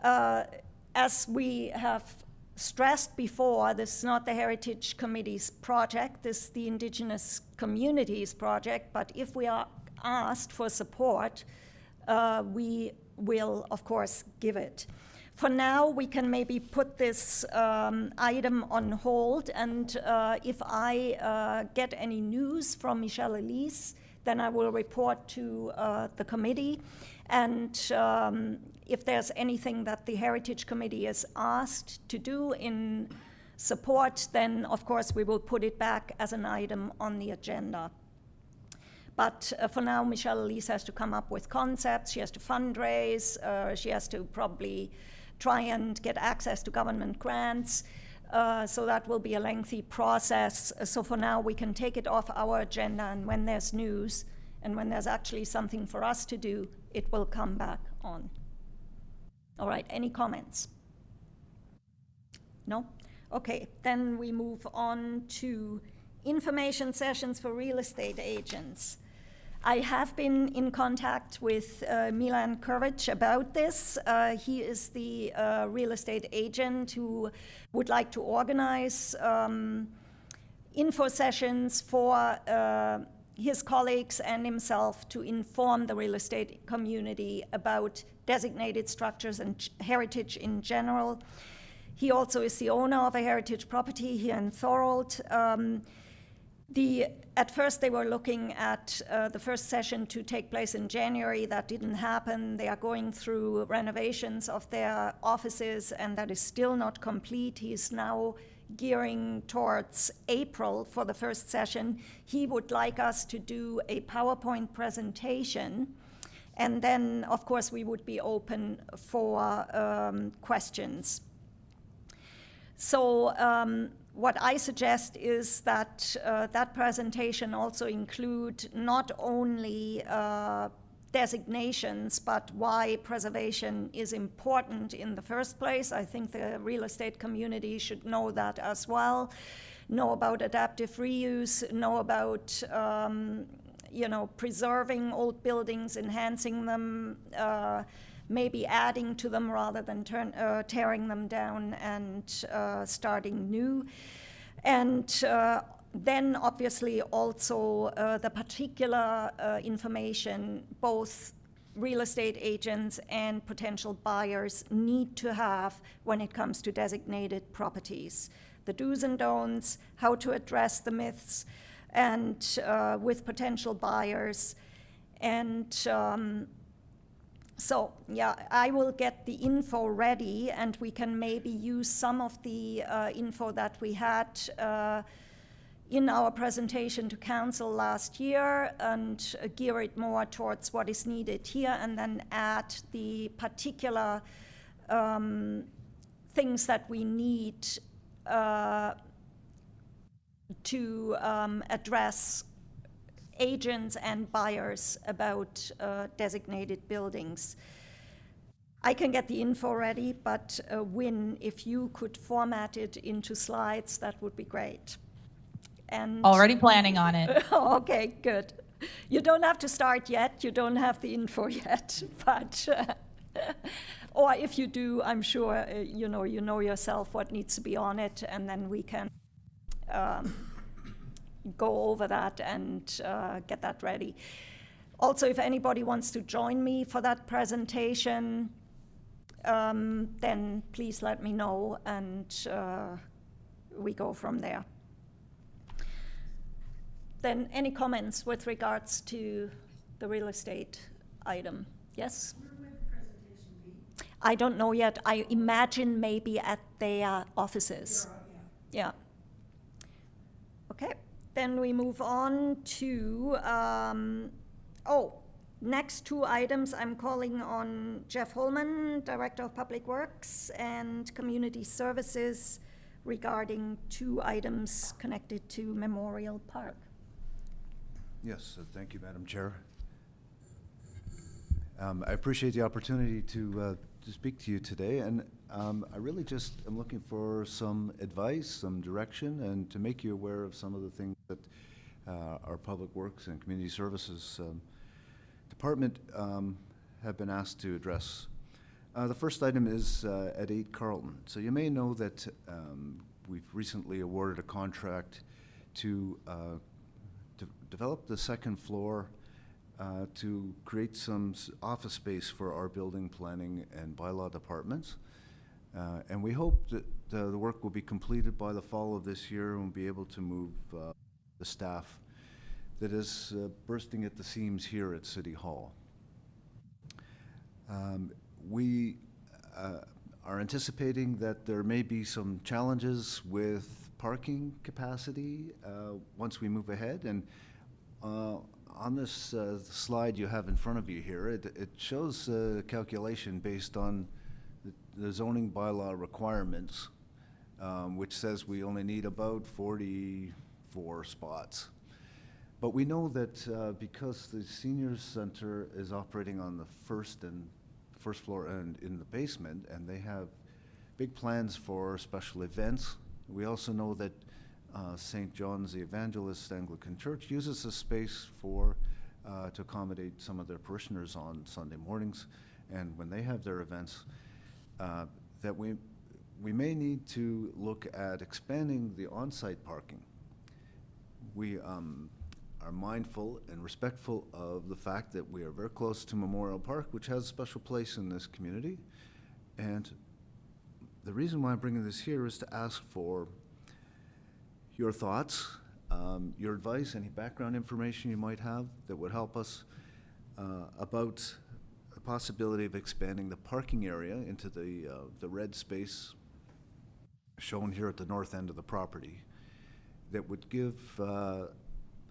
As we have stressed before, this is not the Heritage Committee's project, this is the Indigenous Communities project, but if we are asked for support, we will, of course, give it. For now, we can maybe put this item on hold, and if I get any news from Michelle Elise, then I will report to the committee, and if there's anything that the Heritage Committee is asked to do in support, then of course we will put it back as an item on the agenda. But for now, Michelle Elise has to come up with concepts, she has to fundraise, she has to probably try and get access to government grants, so that will be a lengthy process. So for now, we can take it off our agenda, and when there's news, and when there's actually something for us to do, it will come back on. All right, any comments? No? Okay, then we move on to information sessions for real estate agents. I have been in contact with Milan Kurvic about this. He is the real estate agent who would like to organize info sessions for his colleagues and himself to inform the real estate community about designated structures and heritage in general. He also is the owner of a heritage property here in Thorold. At first they were looking at the first session to take place in January. That didn't happen. They are going through renovations of their offices, and that is still not complete. He is now gearing towards April for the first session. He would like us to do a PowerPoint presentation, and then, of course, we would be open for questions. So what I suggest is that that presentation also include not only designations, but why preservation is important in the first place. I think the real estate community should know that as well, know about adaptive reuse, know about preserving old buildings, enhancing them, maybe adding to them rather than tearing them down and starting new. And then obviously also the particular information both real estate agents and potential buyers need to have when it comes to designated properties. The do's and don'ts, how to address the myths, and with potential buyers. And so, yeah, I will get the info ready, and we can maybe use some of the info that we had in our presentation to council last year and gear it more towards what is needed here, and then add the particular things that we need to address agents and buyers about designated buildings. I can get the info ready, but Win, if you could format it into slides, that would be great. And Already planning on it. Okay, good. You don't have to start yet. You don't have the info yet, but or if you do, I'm sure you know yourself what needs to be on it, and then we can go over that and get that ready. Also, if anybody wants to join me for that presentation, then please let me know, and we go from there. Then any comments with regards to the real estate item? Yes? Where will the presentation be? I don't know yet. I imagine maybe at their offices. Yeah. Okay. Then we move on to, next two items. I'm calling on Jeff Holman, Director of Public Works and Community Services, regarding two items connected to Memorial Park. Yes, thank you, Madam Chair. I appreciate the opportunity to speak to you today, and I really just am looking for some advice, some direction, and to make you aware of some of the things that our Public Works and Community Services Department have been asked to address. The first item is at 8 Carlton. So you may know that we've recently awarded a contract to develop the second floor to create some office space for our building planning and bylaw departments. And we hope that the work will be completed by the fall of this year, and we'll be able to move the staff that is bursting at the seams here at City Hall. We are anticipating that there may be some challenges with parking capacity once we move ahead. And on this slide you have in front of you here, it shows a calculation based on the zoning bylaw requirements, which says we only need about 44 spots. But we know that because the senior center is operating on the first floor and in the basement, and they have big plans for special events. We also know that St. John's the Evangelist Anglican Church uses the space for to accommodate some of their parishioners on Sunday mornings, and when they have their events, that we may need to look at expanding the on-site parking. We are mindful and respectful of the fact that we are very close to Memorial Park, which has a special place in this community. And the reason why I'm bringing this here is to ask for your thoughts, your advice, any background information you might have that would help us about the possibility of expanding the parking area into the red space shown here at the north end of the property that would give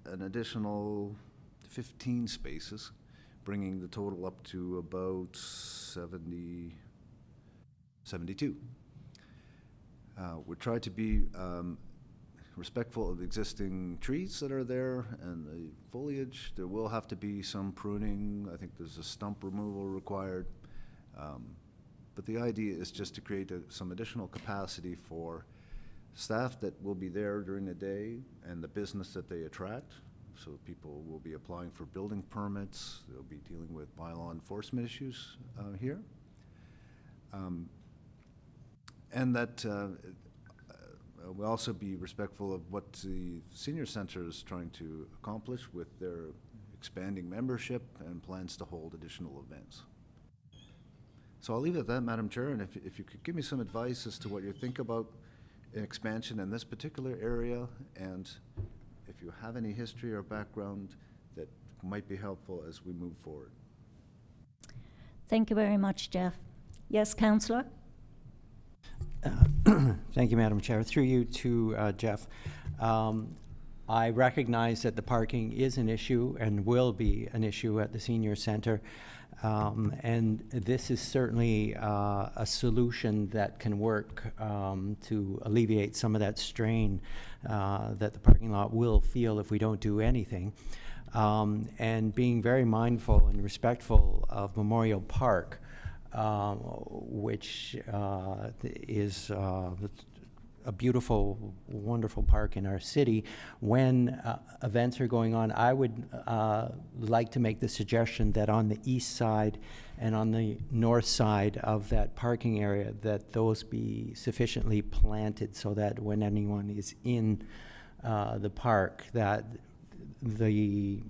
an additional 15 spaces, bringing the total up to about 72. We try to be respectful of the existing trees that are there and the foliage. There will have to be some pruning. I think there's a stump removal required. But the idea is just to create some additional capacity for staff that will be there during the day and the business that they attract. So people will be applying for building permits. They'll be dealing with bylaw enforcement issues here. And that we'll also be respectful of what the senior center is trying to accomplish with their expanding membership and plans to hold additional events. So I'll leave it at that, Madam Chair, and if you could give me some advice as to what you think about an expansion in this particular area, and if you have any history or background that might be helpful as we move forward. Thank you very much, Jeff. Yes, Councillor? Thank you, Madam Chair. Through you to Jeff. I recognize that the parking is an issue and will be an issue at the senior center. And this is certainly a solution that can work to alleviate some of that strain that the parking lot will feel if we don't do anything. And being very mindful and respectful of Memorial Park, which is a beautiful, wonderful park in our city. When events are going on, I would like to make the suggestion that on the east side and on the north side of that parking area, that those be sufficiently planted so that when anyone is in the park, that the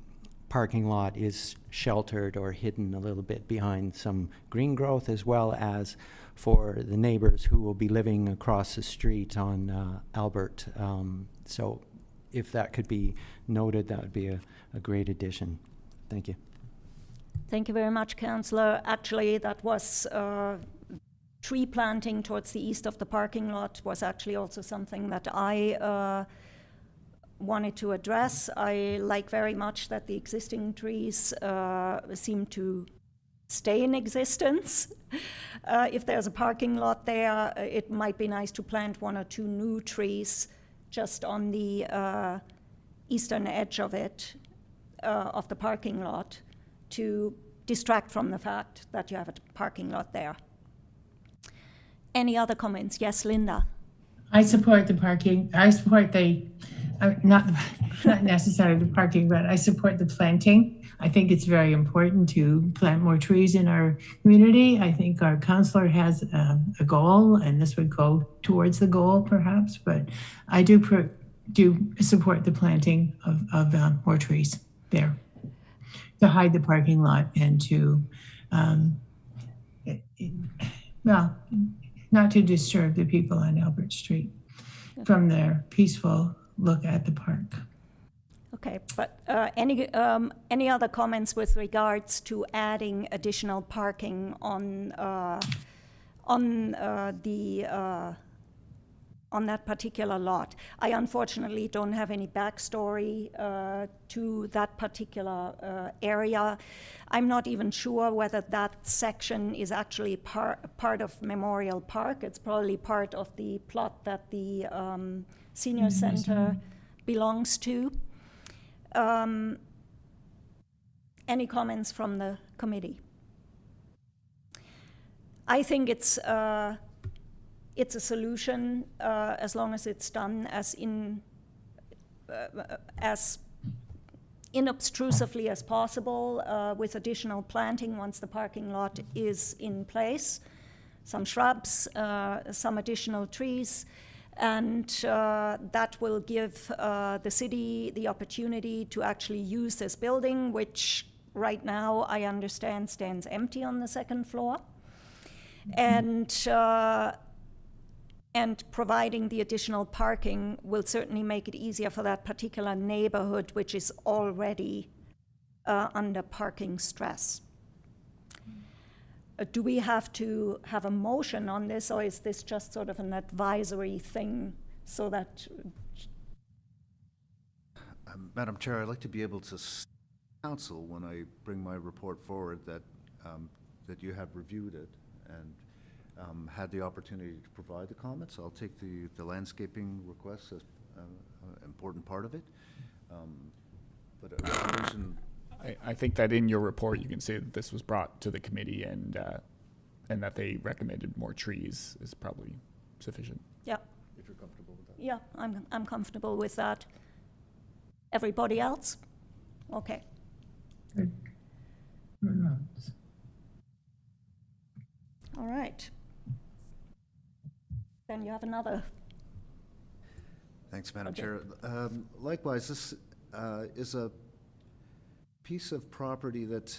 parking lot is sheltered or hidden a little bit behind some green growth, as well as for the neighbors who will be living across the street on Albert. So if that could be noted, that would be a great addition. Thank you. Thank you very much, Councillor. Actually, that was tree planting towards the east of the parking lot was actually also something that I wanted to address. I like very much that the existing trees seem to stay in existence. If there's a parking lot there, it might be nice to plant 1 or 2 new trees just on the eastern edge of it, of the parking lot, to distract from the fact that you have a parking lot there. Any other comments? Yes, Linda. I support the parking. I support the, not necessarily the parking, but I support the planting. I think it's very important to plant more trees in our community. I think our councillor has a goal, and this would go towards the goal perhaps, but I do support the planting of more trees there to hide the parking lot and to, well, not to disturb the people on Albert Street from their peaceful look at the park. Okay, but any other comments with regards to adding additional parking on that particular lot? I unfortunately don't have any backstory to that particular area. I'm not even sure whether that section is actually part of Memorial Park. It's probably part of the plot that the senior center belongs to. Any comments from the committee? I think it's a solution as long as it's done as inobtrusively as possible with additional planting once the parking lot is in place, some shrubs, some additional trees, and that will give the city the opportunity to actually use this building, which right now I understand stands empty on the second floor. And providing the additional parking will certainly make it easier for that particular neighborhood, which is already under parking stress. Do we have to have a motion on this, or is this just sort of an advisory thing so that... Madam Chair, I'd like to be able to counsel when I bring my report forward that, that you have reviewed it and had the opportunity to provide the comments. I'll take the landscaping requests important part of it. But a resolution, I think that in your report, you can say that this was brought to the committee and that they recommended more trees is probably sufficient. Yeah, if you're comfortable with that. yeah, I'm comfortable with that. Everybody else? Okay. All right. Then you have another. Thanks, Madam Okay. Chair. Likewise, this is a piece of property that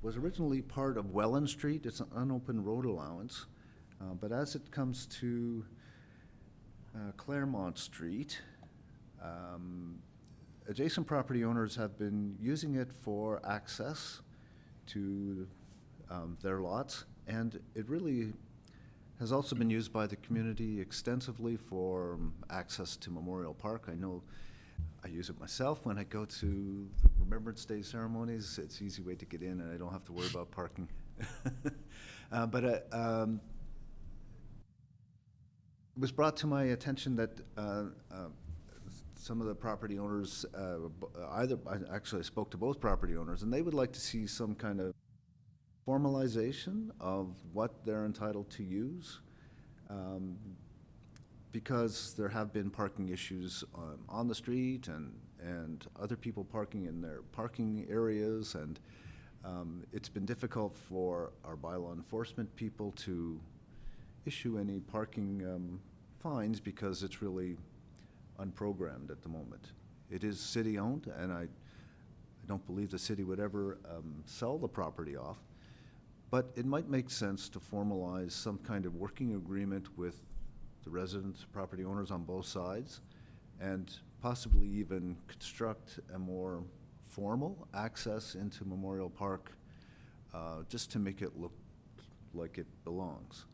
was originally part of Welland Street. It's an unopened road allowance. But as it comes to Claremont Street, adjacent property owners have been using it for access to their lots, and it really has also been used by the community extensively for access to Memorial Park. I know I use it myself when I go to the Remembrance Day ceremonies. It's an easy way to get in, and I don't have to worry about parking. But it was brought to my attention that some of the property owners, I spoke to both property owners, and they would like to see some kind of formalization of what they're entitled to use, because there have been parking issues on the street and other people parking in their parking areas, and it's been difficult for our bylaw enforcement people to issue any parking fines because it's really unprogrammed at the moment. It is city-owned, and I don't believe the city would ever sell the property off. But it might make sense to formalize some kind of working agreement with the residents, property owners on both sides, and possibly even construct a more formal access into Memorial Park, just to make it look like it belongs.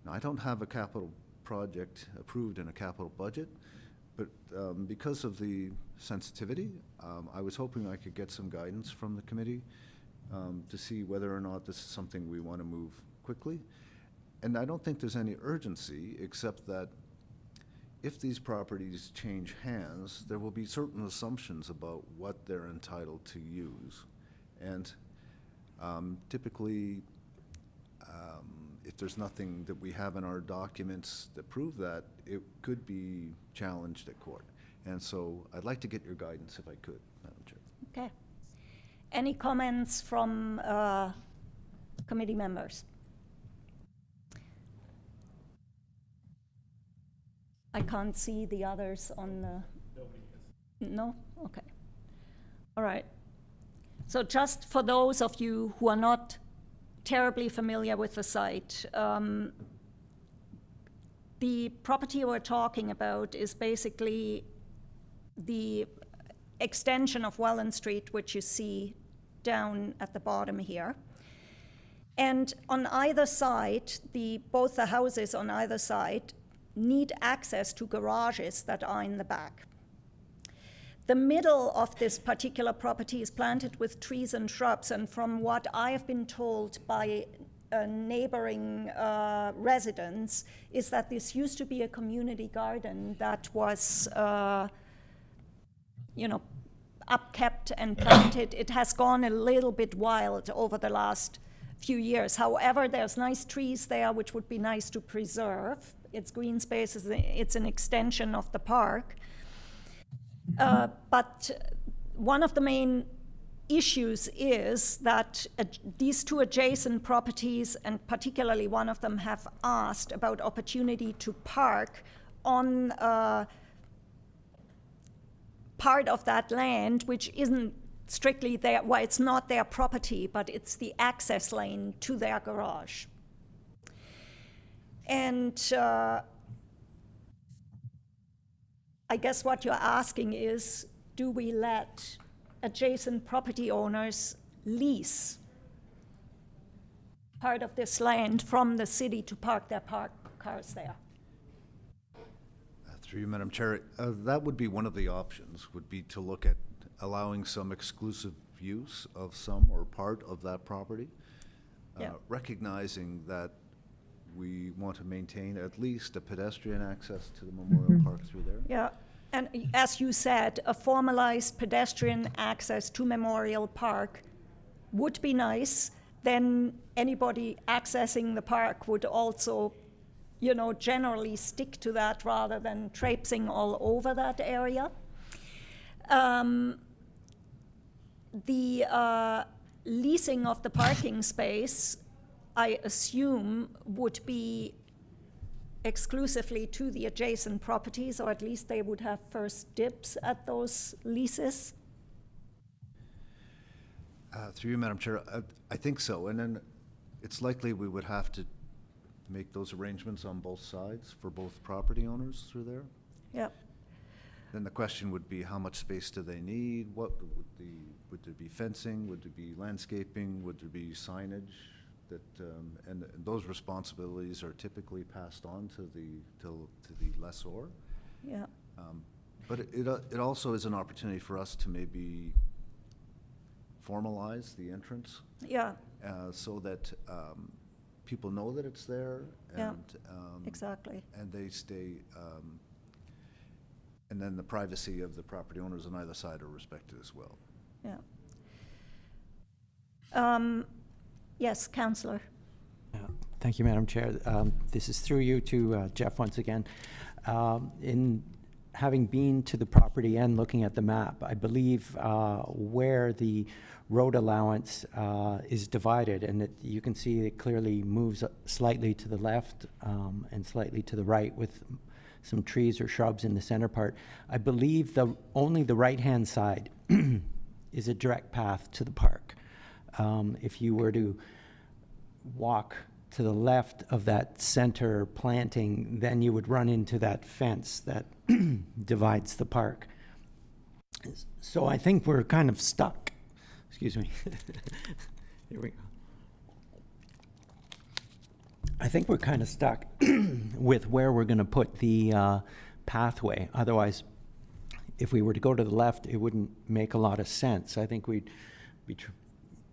Now, I don't have a capital project approved in a capital budget, but because of the sensitivity, I was hoping I could get some guidance from the committee to see whether or not this is something we want to move quickly. And I don't think there's any urgency, except that if these properties change hands, there will be certain assumptions about what they're entitled to use. And typically, if there's nothing that we have in our documents that prove that, it could be challenged at court. And so I'd like to get your guidance if I could, Madam Chair. Okay. Any comments from committee members? I can't see the others on the... No? Okay. All right. So just for those of you who are not terribly familiar with the site, the property we're talking about is basically the extension of Welland Street, which you see down at the bottom here. And on either side, both the houses on either side need access to garages that are in the back. The middle of this particular property is planted with trees and shrubs, and from what I have been told by neighboring residents is that this used to be a community garden that was, upkept and planted. It has gone a little bit wild over the last few years. However, there's nice trees there, which would be nice to preserve. It's green space, it's an extension of the park. But one of the main issues is that these two adjacent properties, and particularly one of them, have asked about opportunity to park on part of that land, which isn't strictly their, well, it's not their property, but it's the access lane to their garage. And I guess what you're asking is, do we let adjacent property owners lease part of this land from the city to park their cars there? Through you, Madam Chair, that would be one of the options, would be to look at allowing some exclusive use of some or part of that property, recognizing that we want to maintain at least a pedestrian access to the Memorial Park through there. Yeah. And as you said, a formalized pedestrian access to Memorial Park would be nice. Then anybody accessing the park would also, generally stick to that rather than traipsing all over that area. The leasing of the parking space, I assume, would be exclusively to the adjacent properties, or at least they would have first dibs at those leases. Through you, Madam Chair, I think so. And then it's likely we would have to make those arrangements on both sides for both property owners through there. Yeah. Then the question would be, how much space do they need? Would there be fencing? Would there be landscaping? Would there be signage? And those responsibilities are typically passed on to the lessor. Yeah. But it also is an opportunity for us to maybe formalize the entrance, Yeah. so that people know that it's there, Yeah, and exactly. and they stay, and then the privacy of the property owners on either side are respected as well. Yeah. Yes, Councillor. Thank you, Madam Chair. This is through you to Jeff once again. In having been to the property and looking at the map, I believe where the road allowance is divided, and you can see it clearly moves slightly to the left and slightly to the right with some trees or shrubs in the center part. I believe only the right-hand side is a direct path to the park. If you were to walk to the left of that center planting, then you would run into that fence that divides the park. So I think we're kind of stuck. Excuse me. Here we go. I think we're kind of stuck with where we're going to put the pathway. Otherwise, if we were to go to the left, it wouldn't make a lot of sense. I think we'd be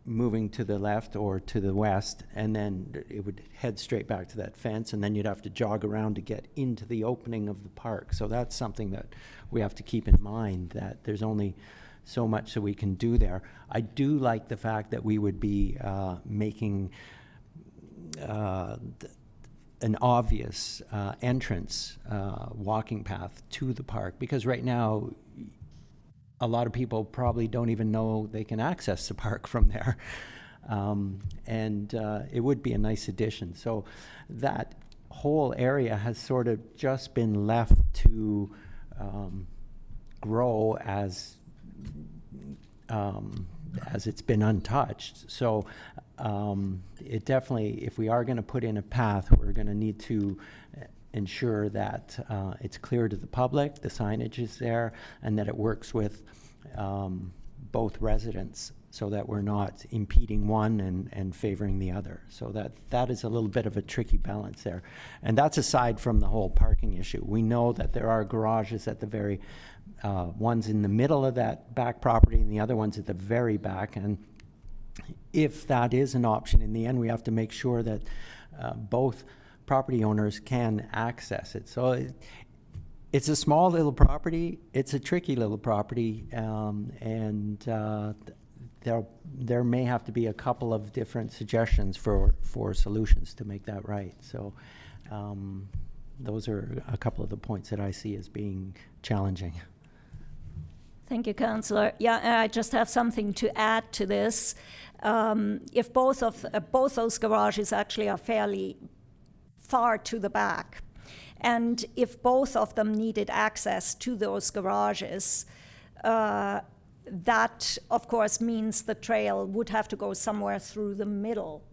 moving to the left or to the west, and then it would head straight back to that fence, and then you'd have to jog around to get into the opening of the park. So that's something that we have to keep in mind, that there's only so much that we can do there. I do like the fact that we would be making an obvious entrance walking path to the park, because right now a lot of people probably don't even know they can access the park from there. And it would be a nice addition. So that whole area has sort of just been left to grow as it's been untouched. So it definitely, if we are going to put in a path, we're going to need to ensure that it's clear to the public, the signage is there, and that it works with both residents, so that we're not impeding one and favoring the other. So that is a little bit of a tricky balance there. And that's aside from the whole parking issue. We know that there are garages at the very, ones in the middle of that back property and the other ones at the very back. And if that is an option, in the end, we have to make sure that both property owners can access it. So it's a small little property, it's a tricky little property, and there may have to be a couple of different suggestions for solutions to make that right. So those are a couple of the points that I see as being challenging. Thank you, Councillor. Yeah, I just have something to add to this. If both those garages actually are fairly far to the back, and if both of them needed access to those garages, that, of course, means the trail would have to go somewhere through the middle.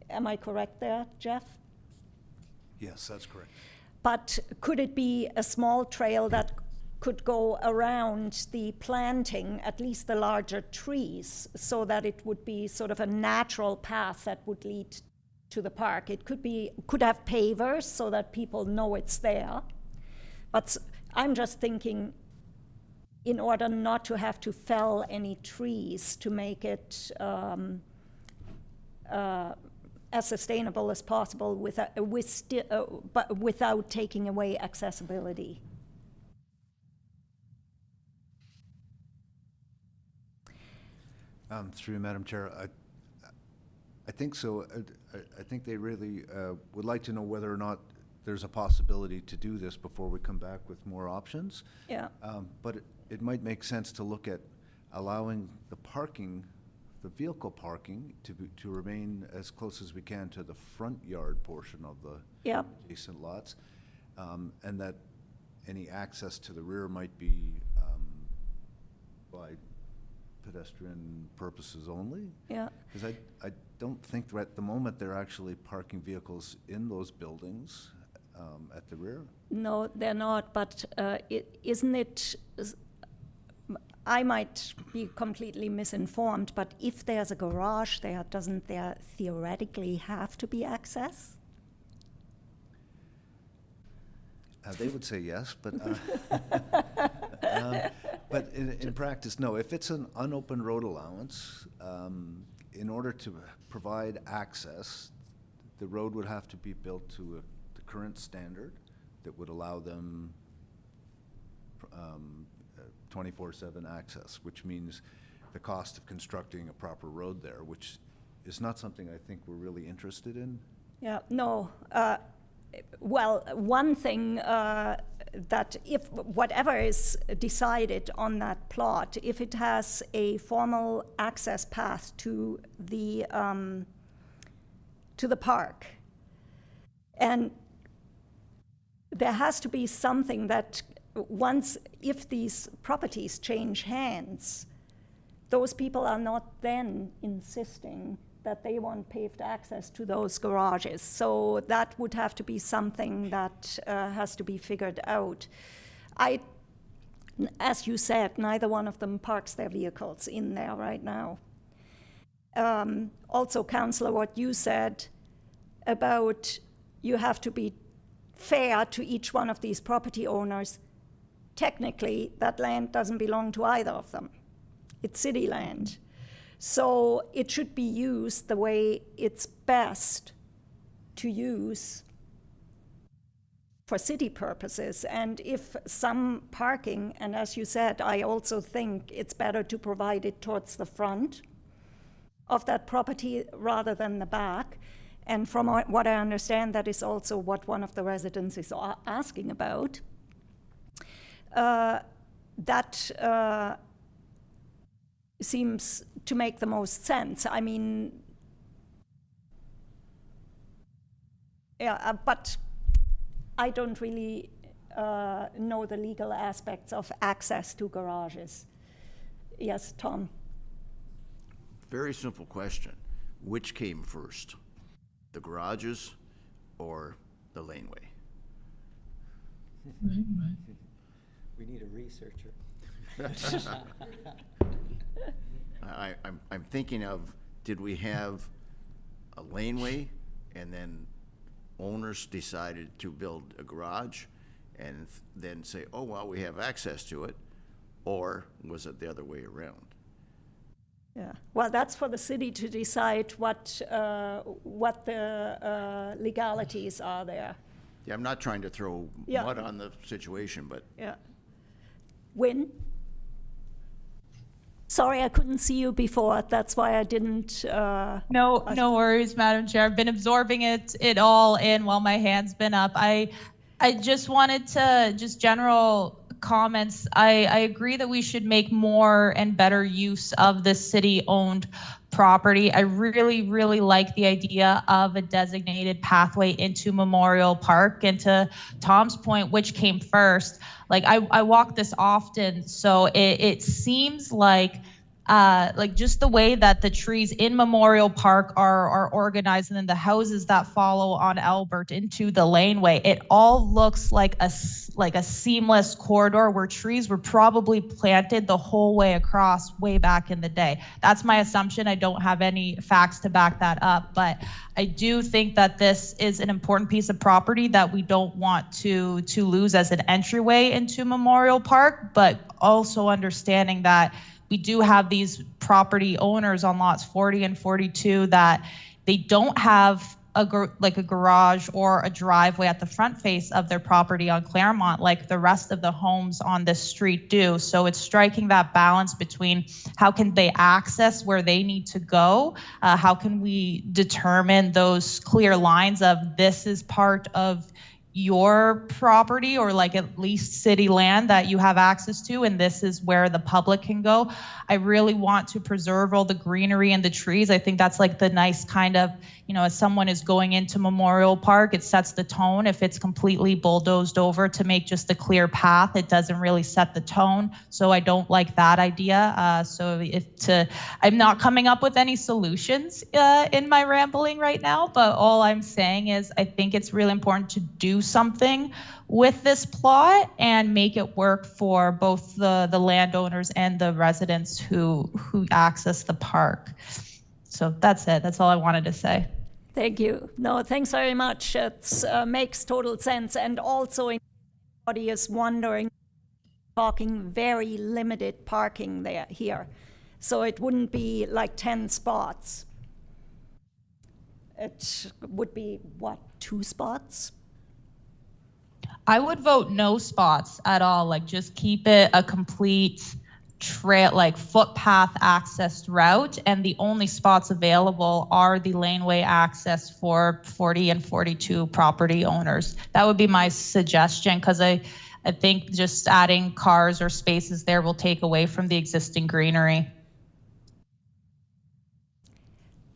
Am I correct there, Jeff? Yes, that's correct. But could it be a small trail that could go around the planting, at least the larger trees, so that it would be sort of a natural path that would lead to the park? It could have pavers so that people know it's there. But I'm just thinking, in order not to have to fell any trees to make it as sustainable as possible but without taking away accessibility. Through you, Madam Chair, I think so. I think they really would like to know whether or not there's a possibility to do this before we come back with more options. Yeah. But it might make sense to look at allowing the parking, the vehicle parking, to remain as close as we can to the front yard portion of the Yeah. adjacent lots, and that any access to the rear might be by pedestrian purposes only. Yeah. Because I don't think at the moment they're actually parking vehicles in those buildings at the rear. No, they're not, but isn't it, I might be completely misinformed, but if there's a garage there, doesn't there theoretically have to be access? They would say yes, but but in practice, no. If it's an unopened road allowance, in order to provide access, the road would have to be built to the current standard that would allow them 24/7 access, which means the cost of constructing a proper road there, which is not something I think we're really interested in. Yeah, no. Well, one thing that if whatever is decided on that plot, if it has a formal access path to the park, and there has to be something that once, if these properties change hands, those people are not then insisting that they want paved access to those garages. So that would have to be something that has to be figured out. As you said, neither one of them parks their vehicles in there right now. Also, Councillor, what you said about you have to be fair to each one of these property owners, technically that land doesn't belong to either of them. It's city land. So it should be used the way it's best to use for city purposes. And if some parking, and as you said, I also think it's better to provide it towards the front of that property rather than the back. And from what I understand, that is also what one of the residents is asking about. That seems to make the most sense. I mean, yeah, but I don't really know the legal aspects of access to garages. Yes, Tom? Very simple question. Which came first, the garages or the laneway? We need a researcher. I'm thinking of, did we have a laneway and then owners decided to build a garage and then say, oh, well, we have access to it, or was it the other way around? Yeah, well, that's for the city to decide what the legalities are there. Yeah, I'm not trying to throw mud on the situation, but. Yeah. Wynn? Sorry, I couldn't see you before. That's why I didn't. No worries, Madam Chair. I've been absorbing it all in while my hand's been up. I just wanted to general comments. I agree that we should make more and better use of the city-owned property. I really, really like the idea of a designated pathway into Memorial Park. And to Tom's point, which came first, like I walk this often, so it seems like just the way that the trees in Memorial Park are organized, and then the houses that follow on Albert into the laneway, it all looks like a seamless corridor where trees were probably planted the whole way across way back in the day. That's my assumption. I don't have any facts to back that up, but I do think that this is an important piece of property that we don't want to lose as an entryway into Memorial Park, but also understanding that we do have these property owners on lots 40 and 42 that they don't have like a garage or a driveway at the front face of their property on Claremont, like the rest of the homes on this street do. So it's striking that balance between how can they access where they need to go, how can we determine those clear lines of this is part of your property, or like at least city land that you have access to, and this is where the public can go. I really want to preserve all the greenery and the trees. I think that's like the nice kind of, you know, as someone is going into Memorial Park, it sets the tone. If it's completely bulldozed over to make just a clear path, it doesn't really set the tone. So I don't like that idea. I'm not coming up with any solutions in my rambling right now, but all I'm saying is I think it's really important to do something with this plot and make it work for both the landowners and the residents who access the park. So that's it. That's all I wanted to say. Thank you. No, thanks very much. It makes total sense. And also, if anybody is wondering, talking very limited parking here. So it wouldn't be like 10 spots. It would be, what, 2 spots? I would vote no spots at all. Like, just keep it a complete trail, like footpath accessed route, and the only spots available are the laneway access for 40 and 42 property owners. That would be my suggestion, because I think just adding cars or spaces there will take away from the existing greenery.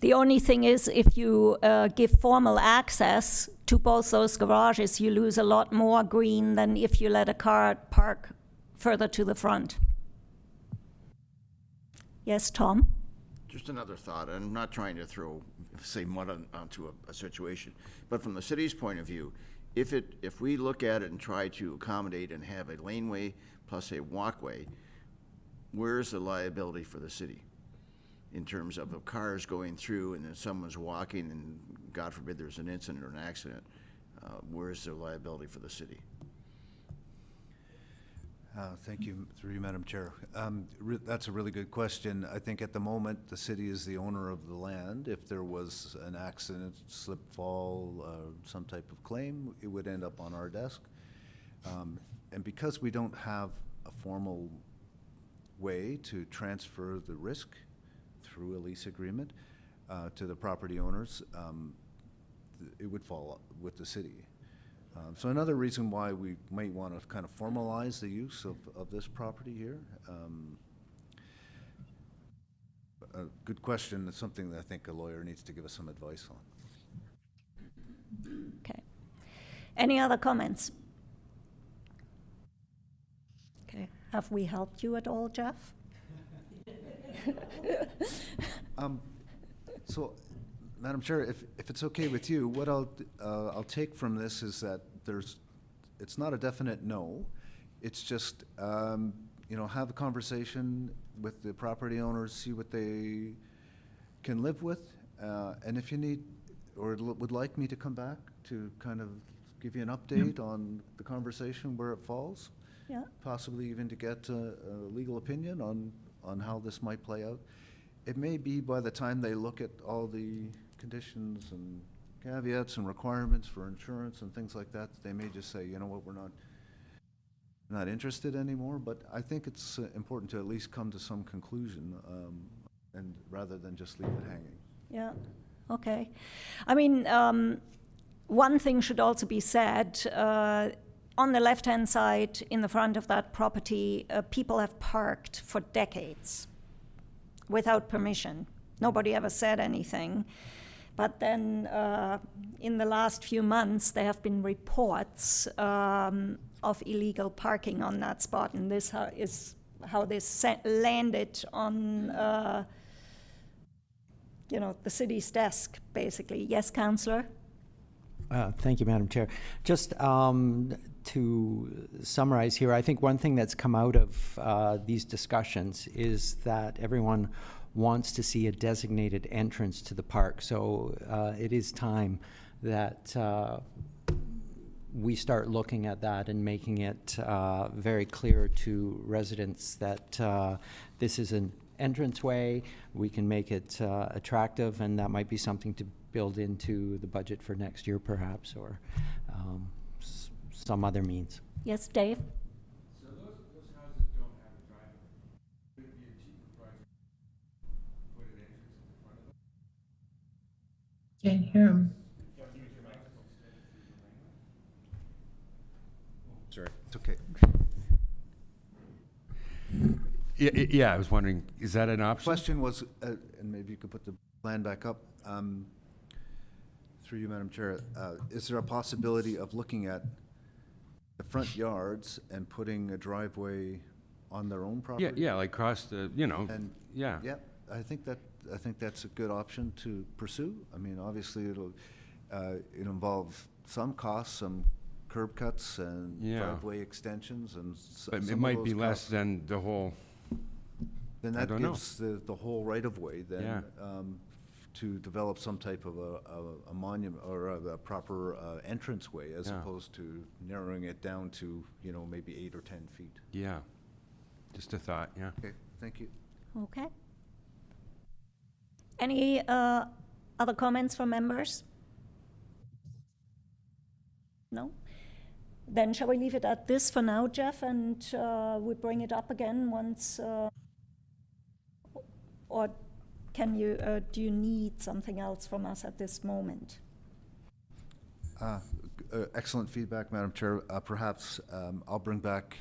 The only thing is, if you give formal access to both those garages, you lose a lot more green than if you let a car park further to the front. Yes, Tom? Just another thought. I'm not trying to say mud onto a situation, but from the city's point of view, if we look at it and try to accommodate and have a laneway plus a walkway, where's the liability for the city? In terms of cars going through and then someone's walking and God forbid there's an incident or an accident, where's the liability for the city? Thank you, through you, Madam Chair. That's a really good question. I think at the moment, the city is the owner of the land. If there was an accident, slip, fall, some type of claim, it would end up on our desk. And because we don't have a formal way to transfer the risk through a lease agreement to the property owners, it would fall with the city. So another reason why we might want to kind of formalize the use of this property here. A good question. It's something that I think a lawyer needs to give us some advice on. Okay. Any other comments? Okay. Have we helped you at all, Jeff? So, Madam Chair, if it's okay with you, what I'll take from this is that it's not a definite no. It's just have a conversation with the property owners, see what they can live with, and if you need or would like me to come back to kind of give you an update on the conversation where it falls, possibly even to get a legal opinion on how this might play out. It may be by the time they look at all the conditions and caveats and requirements for insurance and things like that, they may just say, you know what, we're not interested anymore. But I think it's important to at least come to some conclusion, and rather than just leave it hanging. Yeah, okay. I mean, one thing should also be said. On the left-hand side, in the front of that property, people have parked for decades without permission. Nobody ever said anything. But then in the last few months, there have been reports of illegal parking on that spot, and this is how this landed on the city's desk, basically. Yes, Councillor? Thank you, Madam Chair. Just to summarize here, I think one thing that's come out of these discussions is that everyone wants to see a designated entrance to the park. So it is time that we start looking at that and making it very clear to residents that this is an entranceway. We can make it attractive, and that might be something to build into the budget for next year perhaps, or some other means. Yes, Dave? So those houses don't have a driveway. Would it be a cheaper project to put an entrance in the front of them? Can't hear him. Sorry. It's okay. Yeah, I was wondering, is that an option? Question was, and maybe you could put the plan back up, through you, Madam Chair, is there a possibility of looking at the front yards and putting a driveway on their own property? Yeah, like cross the, And, yeah. yeah, I think that's a good option to pursue. I mean, obviously, it'll involve some costs, some curb cuts and Yeah. driveway extensions and But some it of might those be less costs. than the whole, Then I that don't know. gives the whole right-of-way then, Yeah. to develop some type of a monument or a proper entranceway as Yeah. opposed to narrowing it down to, maybe 8 or 10 feet. yeah. Just a thought, yeah. Okay, thank you. Okay. Any other comments from members? No? Then shall we leave it at this for now, Jeff, and we bring it up again once, or do you need something else from us at this moment? Excellent feedback, Madam Chair. Perhaps I'll bring back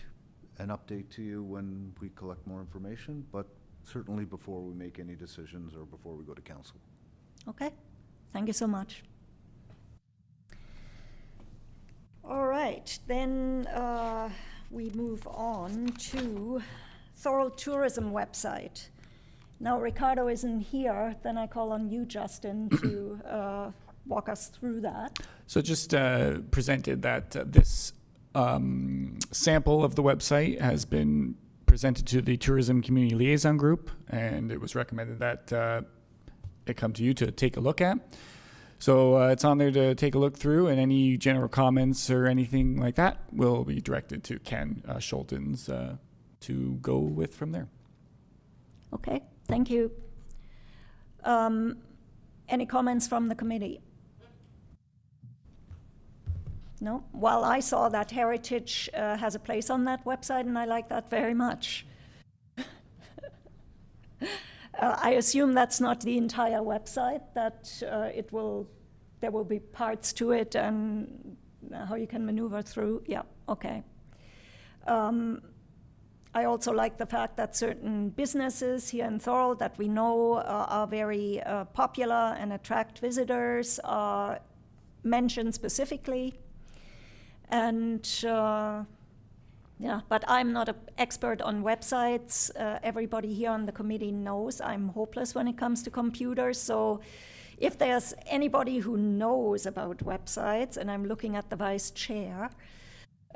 an update to you when we collect more information, but certainly before we make any decisions or before we go to council. Okay, thank you so much. All right, then we move on to Thorold Tourism website. Now Ricardo isn't here, then I call on you, Justin, to walk us through that. So just presented that this sample of the website has been presented to the Tourism Community Liaison Group, and it was recommended that it come to you to take a look at. So it's on there to take a look through, and any general comments or anything like that will be directed to Ken Schultens to go with from there. Okay, thank you. Any comments from the committee? No? Well, I saw that Heritage has a place on that website, and I like that very much. I assume that's not the entire website, that there will be parts to it and how you can maneuver through. Yeah, okay. I also like the fact that certain businesses here in Thorold that we know are very popular and attract visitors are mentioned specifically. And yeah, but I'm not an expert on websites. Everybody here on the committee knows I'm hopeless when it comes to computers. So if there's anybody who knows about websites, and I'm looking at the vice chair,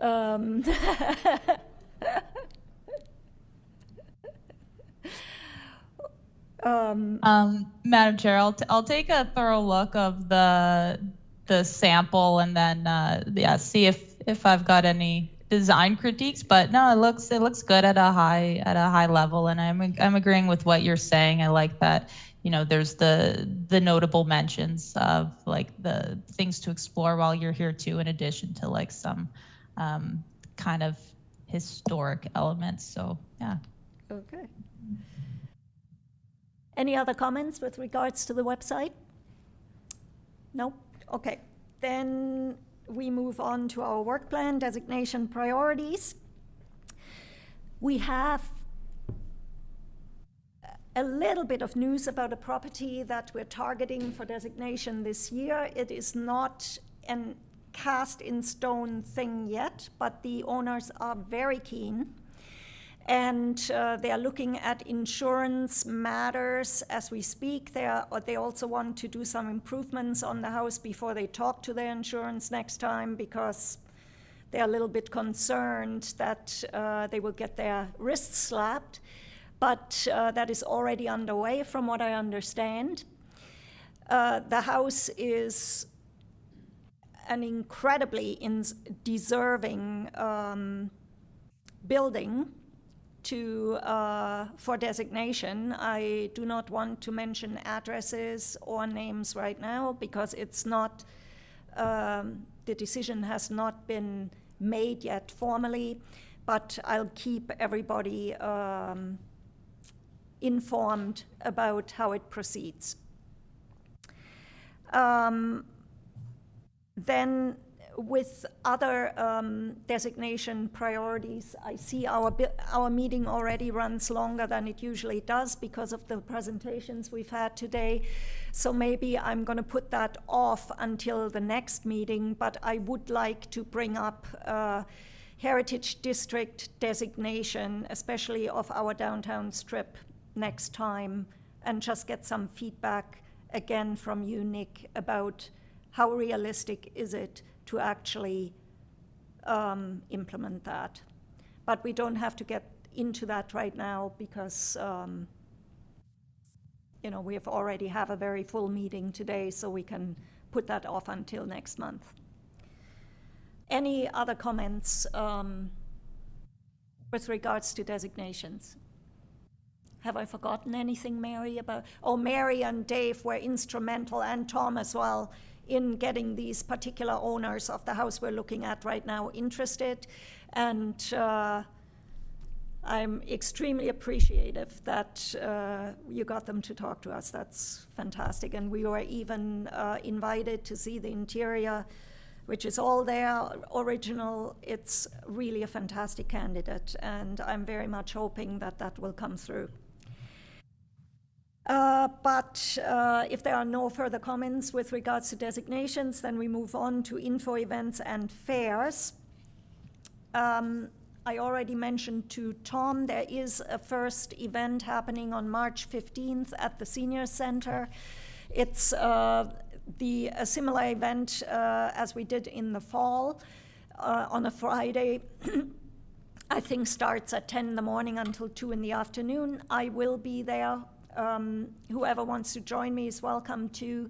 Madam Chair, I'll take a thorough look of the sample and then see if I've got any design critiques. But no, it looks good at a high level, and I'm agreeing with what you're saying. I like that. There's the notable mentions of like the things to explore while you're here too, in addition to like some kind of historic elements. So yeah. Okay. Any other comments with regards to the website? No? Okay. Then we move on to our work plan designation priorities. We have a little bit of news about a property that we're targeting for designation this year. It is not an cast in stone thing yet, but the owners are very keen. And they are looking at insurance matters as we speak. They also want to do some improvements on the house before they talk to their insurance next time, because they're a little bit concerned that they will get their wrists slapped. But that is already underway from what I understand. The house is an incredibly deserving building. for designation. I do not want to mention addresses or names right now because it's not, the decision has not been made yet formally, but I'll keep everybody informed about how it proceeds. Then with other designation priorities, I see our meeting already runs longer than it usually does because of the presentations we've had today. So maybe I'm going to put that off until the next meeting, but I would like to bring up Heritage District designation, especially of our downtown strip next time, and just get some feedback again from you, Nick, about how realistic is it to actually implement that. But we don't have to get into that right now because we have already have a very full meeting today, so we can put that off until next month. Any other comments with regards to designations? Have I forgotten anything, Mary, about? Oh, Mary and Dave were instrumental, and Tom as well, in getting these particular owners of the house we're looking at right now interested. And I'm extremely appreciative that you got them to talk to us. That's fantastic. And we were even invited to see the interior, which is all there, original. It's really a fantastic candidate, and I'm very much hoping that that will come through. But if there are no further comments with regards to designations, then we move on to info events and fairs. I already mentioned to Tom, there is a first event happening on March 15th at the Senior Center. It's a similar event as we did in the fall on a Friday. I think starts at 10 in the morning until 2 in the afternoon. I will be there. Whoever wants to join me is welcome to.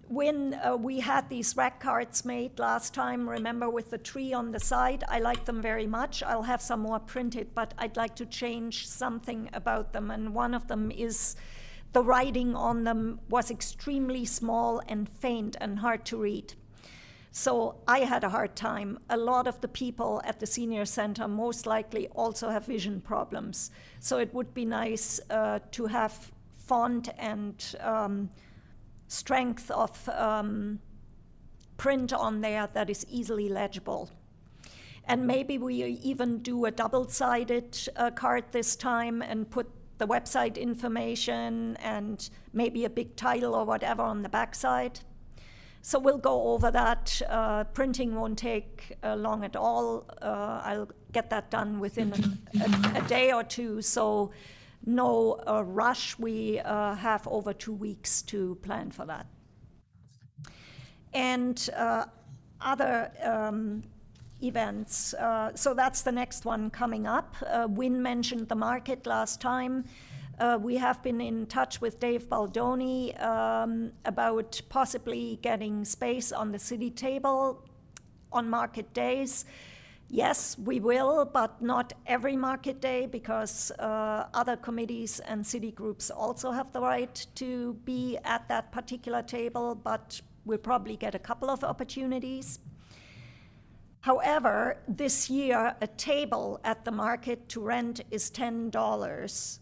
When we had these rack cards made last time, remember, with the tree on the side, I like them very much. I'll have some more printed, but I'd like to change something about them. And one of them is the writing on them was extremely small and faint and hard to read. So I had a hard time. A lot of the people at the Senior Center most likely also have vision problems. So it would be nice to have font and strength of print on there that is easily legible. And maybe we even do a double-sided card this time and put the website information and maybe a big title or whatever on the backside. So we'll go over that. Printing won't take long at all. I'll get that done within a day or two, so no rush. We have over 2 weeks to plan for that. And other events, so that's the next one coming up. Wynn mentioned the market last time. We have been in touch with Dave Baldoni about possibly getting space on the city table on market days. Yes, we will, but not every market day, because other committees and city groups also have the right to be at that particular table, but we'll probably get a couple of opportunities. However, this year, a table at the market to rent is $10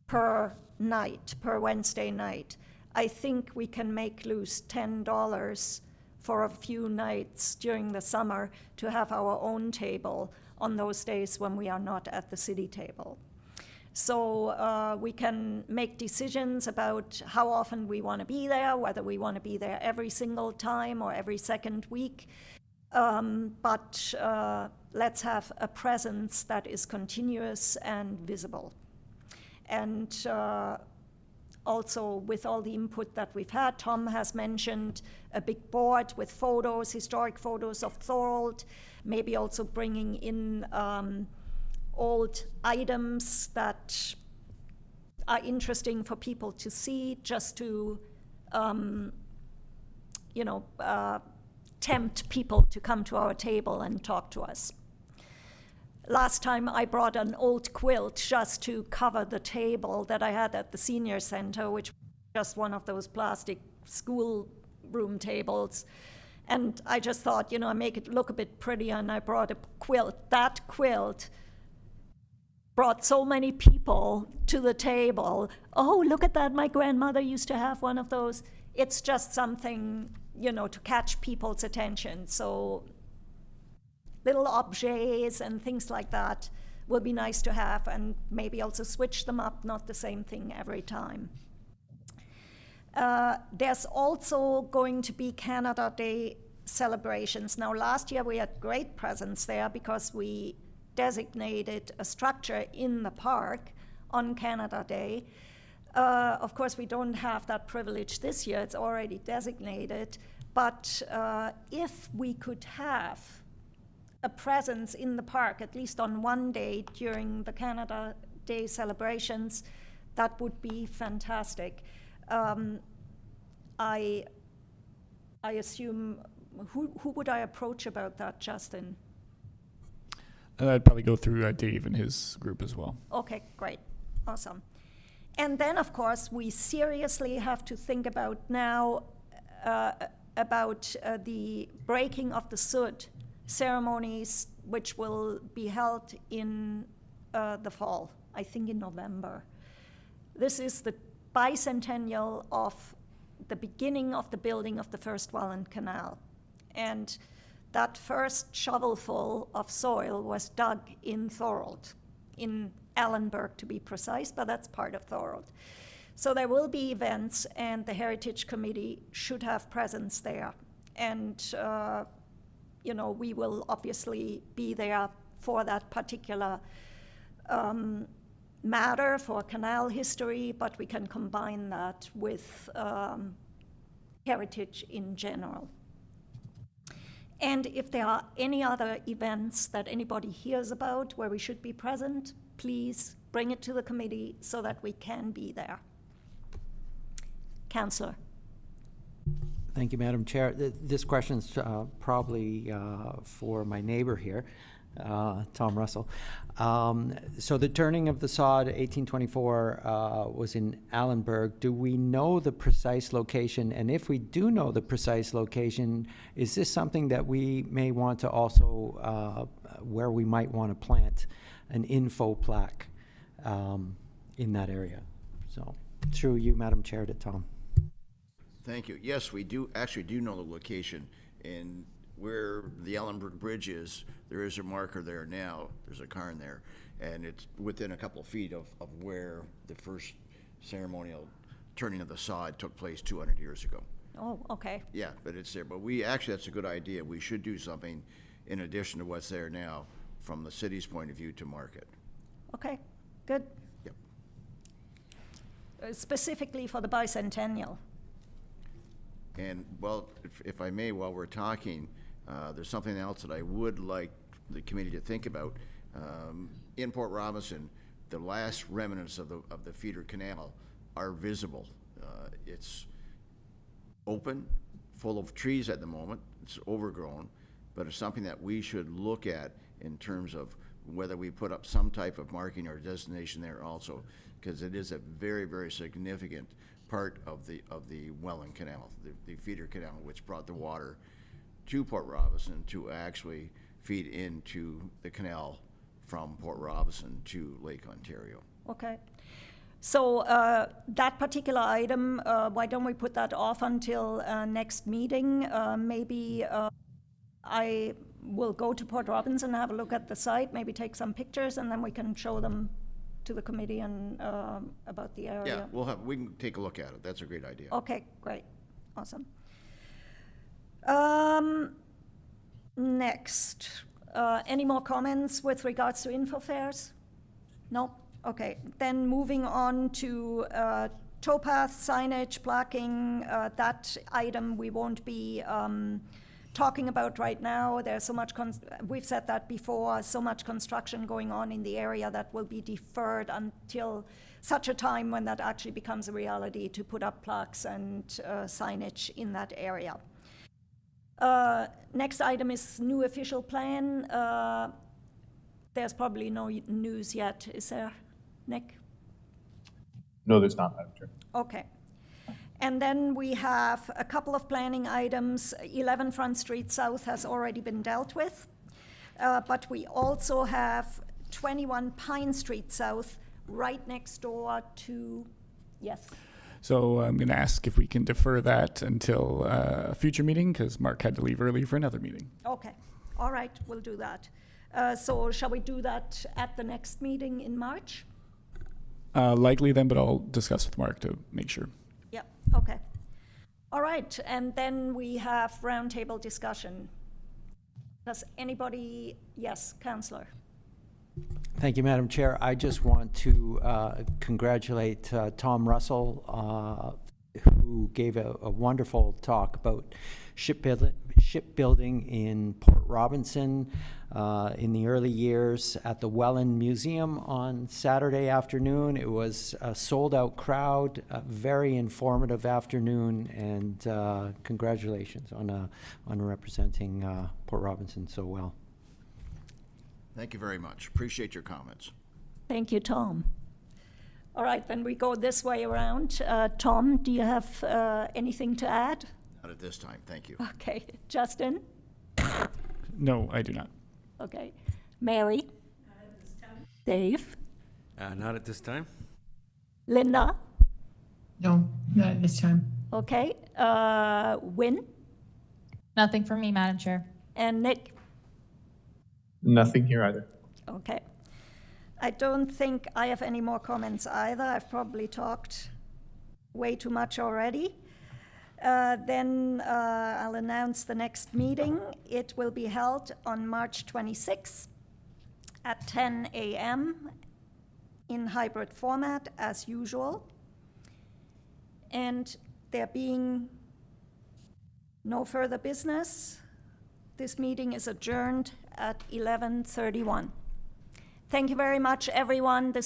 per night, per Wednesday night. I think we can make loose $10 for a few nights during the summer to have our own table on those days when we are not at the city table. So we can make decisions about how often we want to be there, whether we want to be there every single time or every second week. But let's have a presence that is continuous and visible. And also, with all the input that we've had, Tom has mentioned a big board with photos, historic photos of Thorold, maybe also bringing in old items that are interesting for people to see, just to, tempt people to come to our table and talk to us. Last time I brought an old quilt just to cover the table that I had at the senior center, which was just one of those plastic school room tables. And I just thought, I make it look a bit prettier, and I brought a quilt. That quilt brought so many people to the table. Oh, look at that, my grandmother used to have one of those. It's just something, to catch people's attention. So little objets and things like that will be nice to have, and maybe also switch them up, not the same thing every time. There's also going to be Canada Day celebrations. Now, last year we had great presence there because we designated a structure in the park on Canada Day. Of course, we don't have that privilege this year. It's already designated. But if we could have a presence in the park, at least on one day during the Canada Day celebrations, that would be fantastic. I assume, who would I approach about that, Justin? I'd probably go through Dave and his group as well. Okay, great, awesome. And then, of course, we seriously have to think about now the breaking of the Sud ceremonies, which will be held in the fall, I think in November. This is the bicentennial of the beginning of the building of the first Welland Canal. And that first shovelful of soil was dug in Thorold, in Allenburg to be precise, but that's part of Thorold. So there will be events, and the Heritage Committee should have presence there. And we will obviously be there for that particular matter, for canal history, but we can combine that with heritage in general. And if there are any other events that anybody hears about where we should be present, please bring it to the committee so that we can be there. Councillor. Thank you, Madam Chair. This question's probably for my neighbor here, Tom Russell. So the turning of the sod, 1824, was in Allenburg. Do we know the precise location? And if we do know the precise location, is this something that we may want to also, where we might want to plant an info plaque in that area? So through you, Madam Chair, to Tom. Thank you. Yes, we do know the location, and where the Allenburg Bridge is, there is a marker there now. There's a cairn there, and it's within a couple of feet of where the first ceremonial turning of the sod took place 200 years ago. Oh, okay. Yeah, but it's there. But that's a good idea. We should do something in addition to what's there now from the city's point of view to mark it. Okay, good. Yep. Specifically for the bicentennial. And, well, if I may, while we're talking, there's something else that I would like the committee to think about. In Port Robinson, the last remnants of the feeder canal are visible. It's open, full of trees at the moment. It's overgrown, but it's something that we should look at in terms of whether we put up some type of marking or designation there also, because it is a very, very significant part of the Welland Canal, the feeder canal, which brought the water to Port Robinson to actually feed into the canal from Port Robinson to Lake Ontario. Okay. So that particular item, why don't we put that off until next meeting? Maybe I will go to Port Robinson, have a look at the site, maybe take some pictures, and then we can show them to the committee and about the area. Yeah, we can take a look at it. That's a great idea. Okay, great, awesome. Next, any more comments with regards to info fairs? No? Okay, then moving on to towpath signage, blocking, that item we won't be talking about right now. There's so much, we've said that before, so much construction going on in the area that will be deferred until such a time when that actually becomes a reality to put up plaques and signage in that area. Next item is new official plan. There's probably no news yet, is there, Nick? No, there's not, Madam Chair. Okay. And then we have a couple of planning items. 11 Front Street South has already been dealt with, but we also have 21 Pine Street South right next door to, yes. So I'm going to ask if we can defer that until a future meeting because Mark had to leave early for another meeting. Okay, all right, we'll do that. So shall we do that at the next meeting in March? Likely then, but I'll discuss with Mark to make sure. Yep, okay. All right, and then we have roundtable discussion. Does anybody, yes, Councillor? Thank you, Madam Chair. I just want to congratulate Tom Russell, who gave a wonderful talk about shipbuilding in Port Robinson in the early years at the Welland Museum on Saturday afternoon. It was a sold-out crowd, a very informative afternoon, and congratulations on representing Port Robinson so well. Thank you very much. Appreciate your comments. Thank you, Tom. All right, then we go this way around. Tom, do you have anything to add? Not at this time, thank you. Okay, Justin? No, I do not. Okay. Mary? Not at this time. Dave? Not at this time. Linda? No, not at this time. Okay. Win? Nothing for me, Madam Chair. And Nick? Nothing here either. Okay. I don't think I have any more comments either. I've probably talked way too much already. Then I'll announce the next meeting. It will be held on March 26th at 10 a.m. in hybrid format as usual. And there being no further business, this meeting is adjourned at 11:31. Thank you very much, everyone. This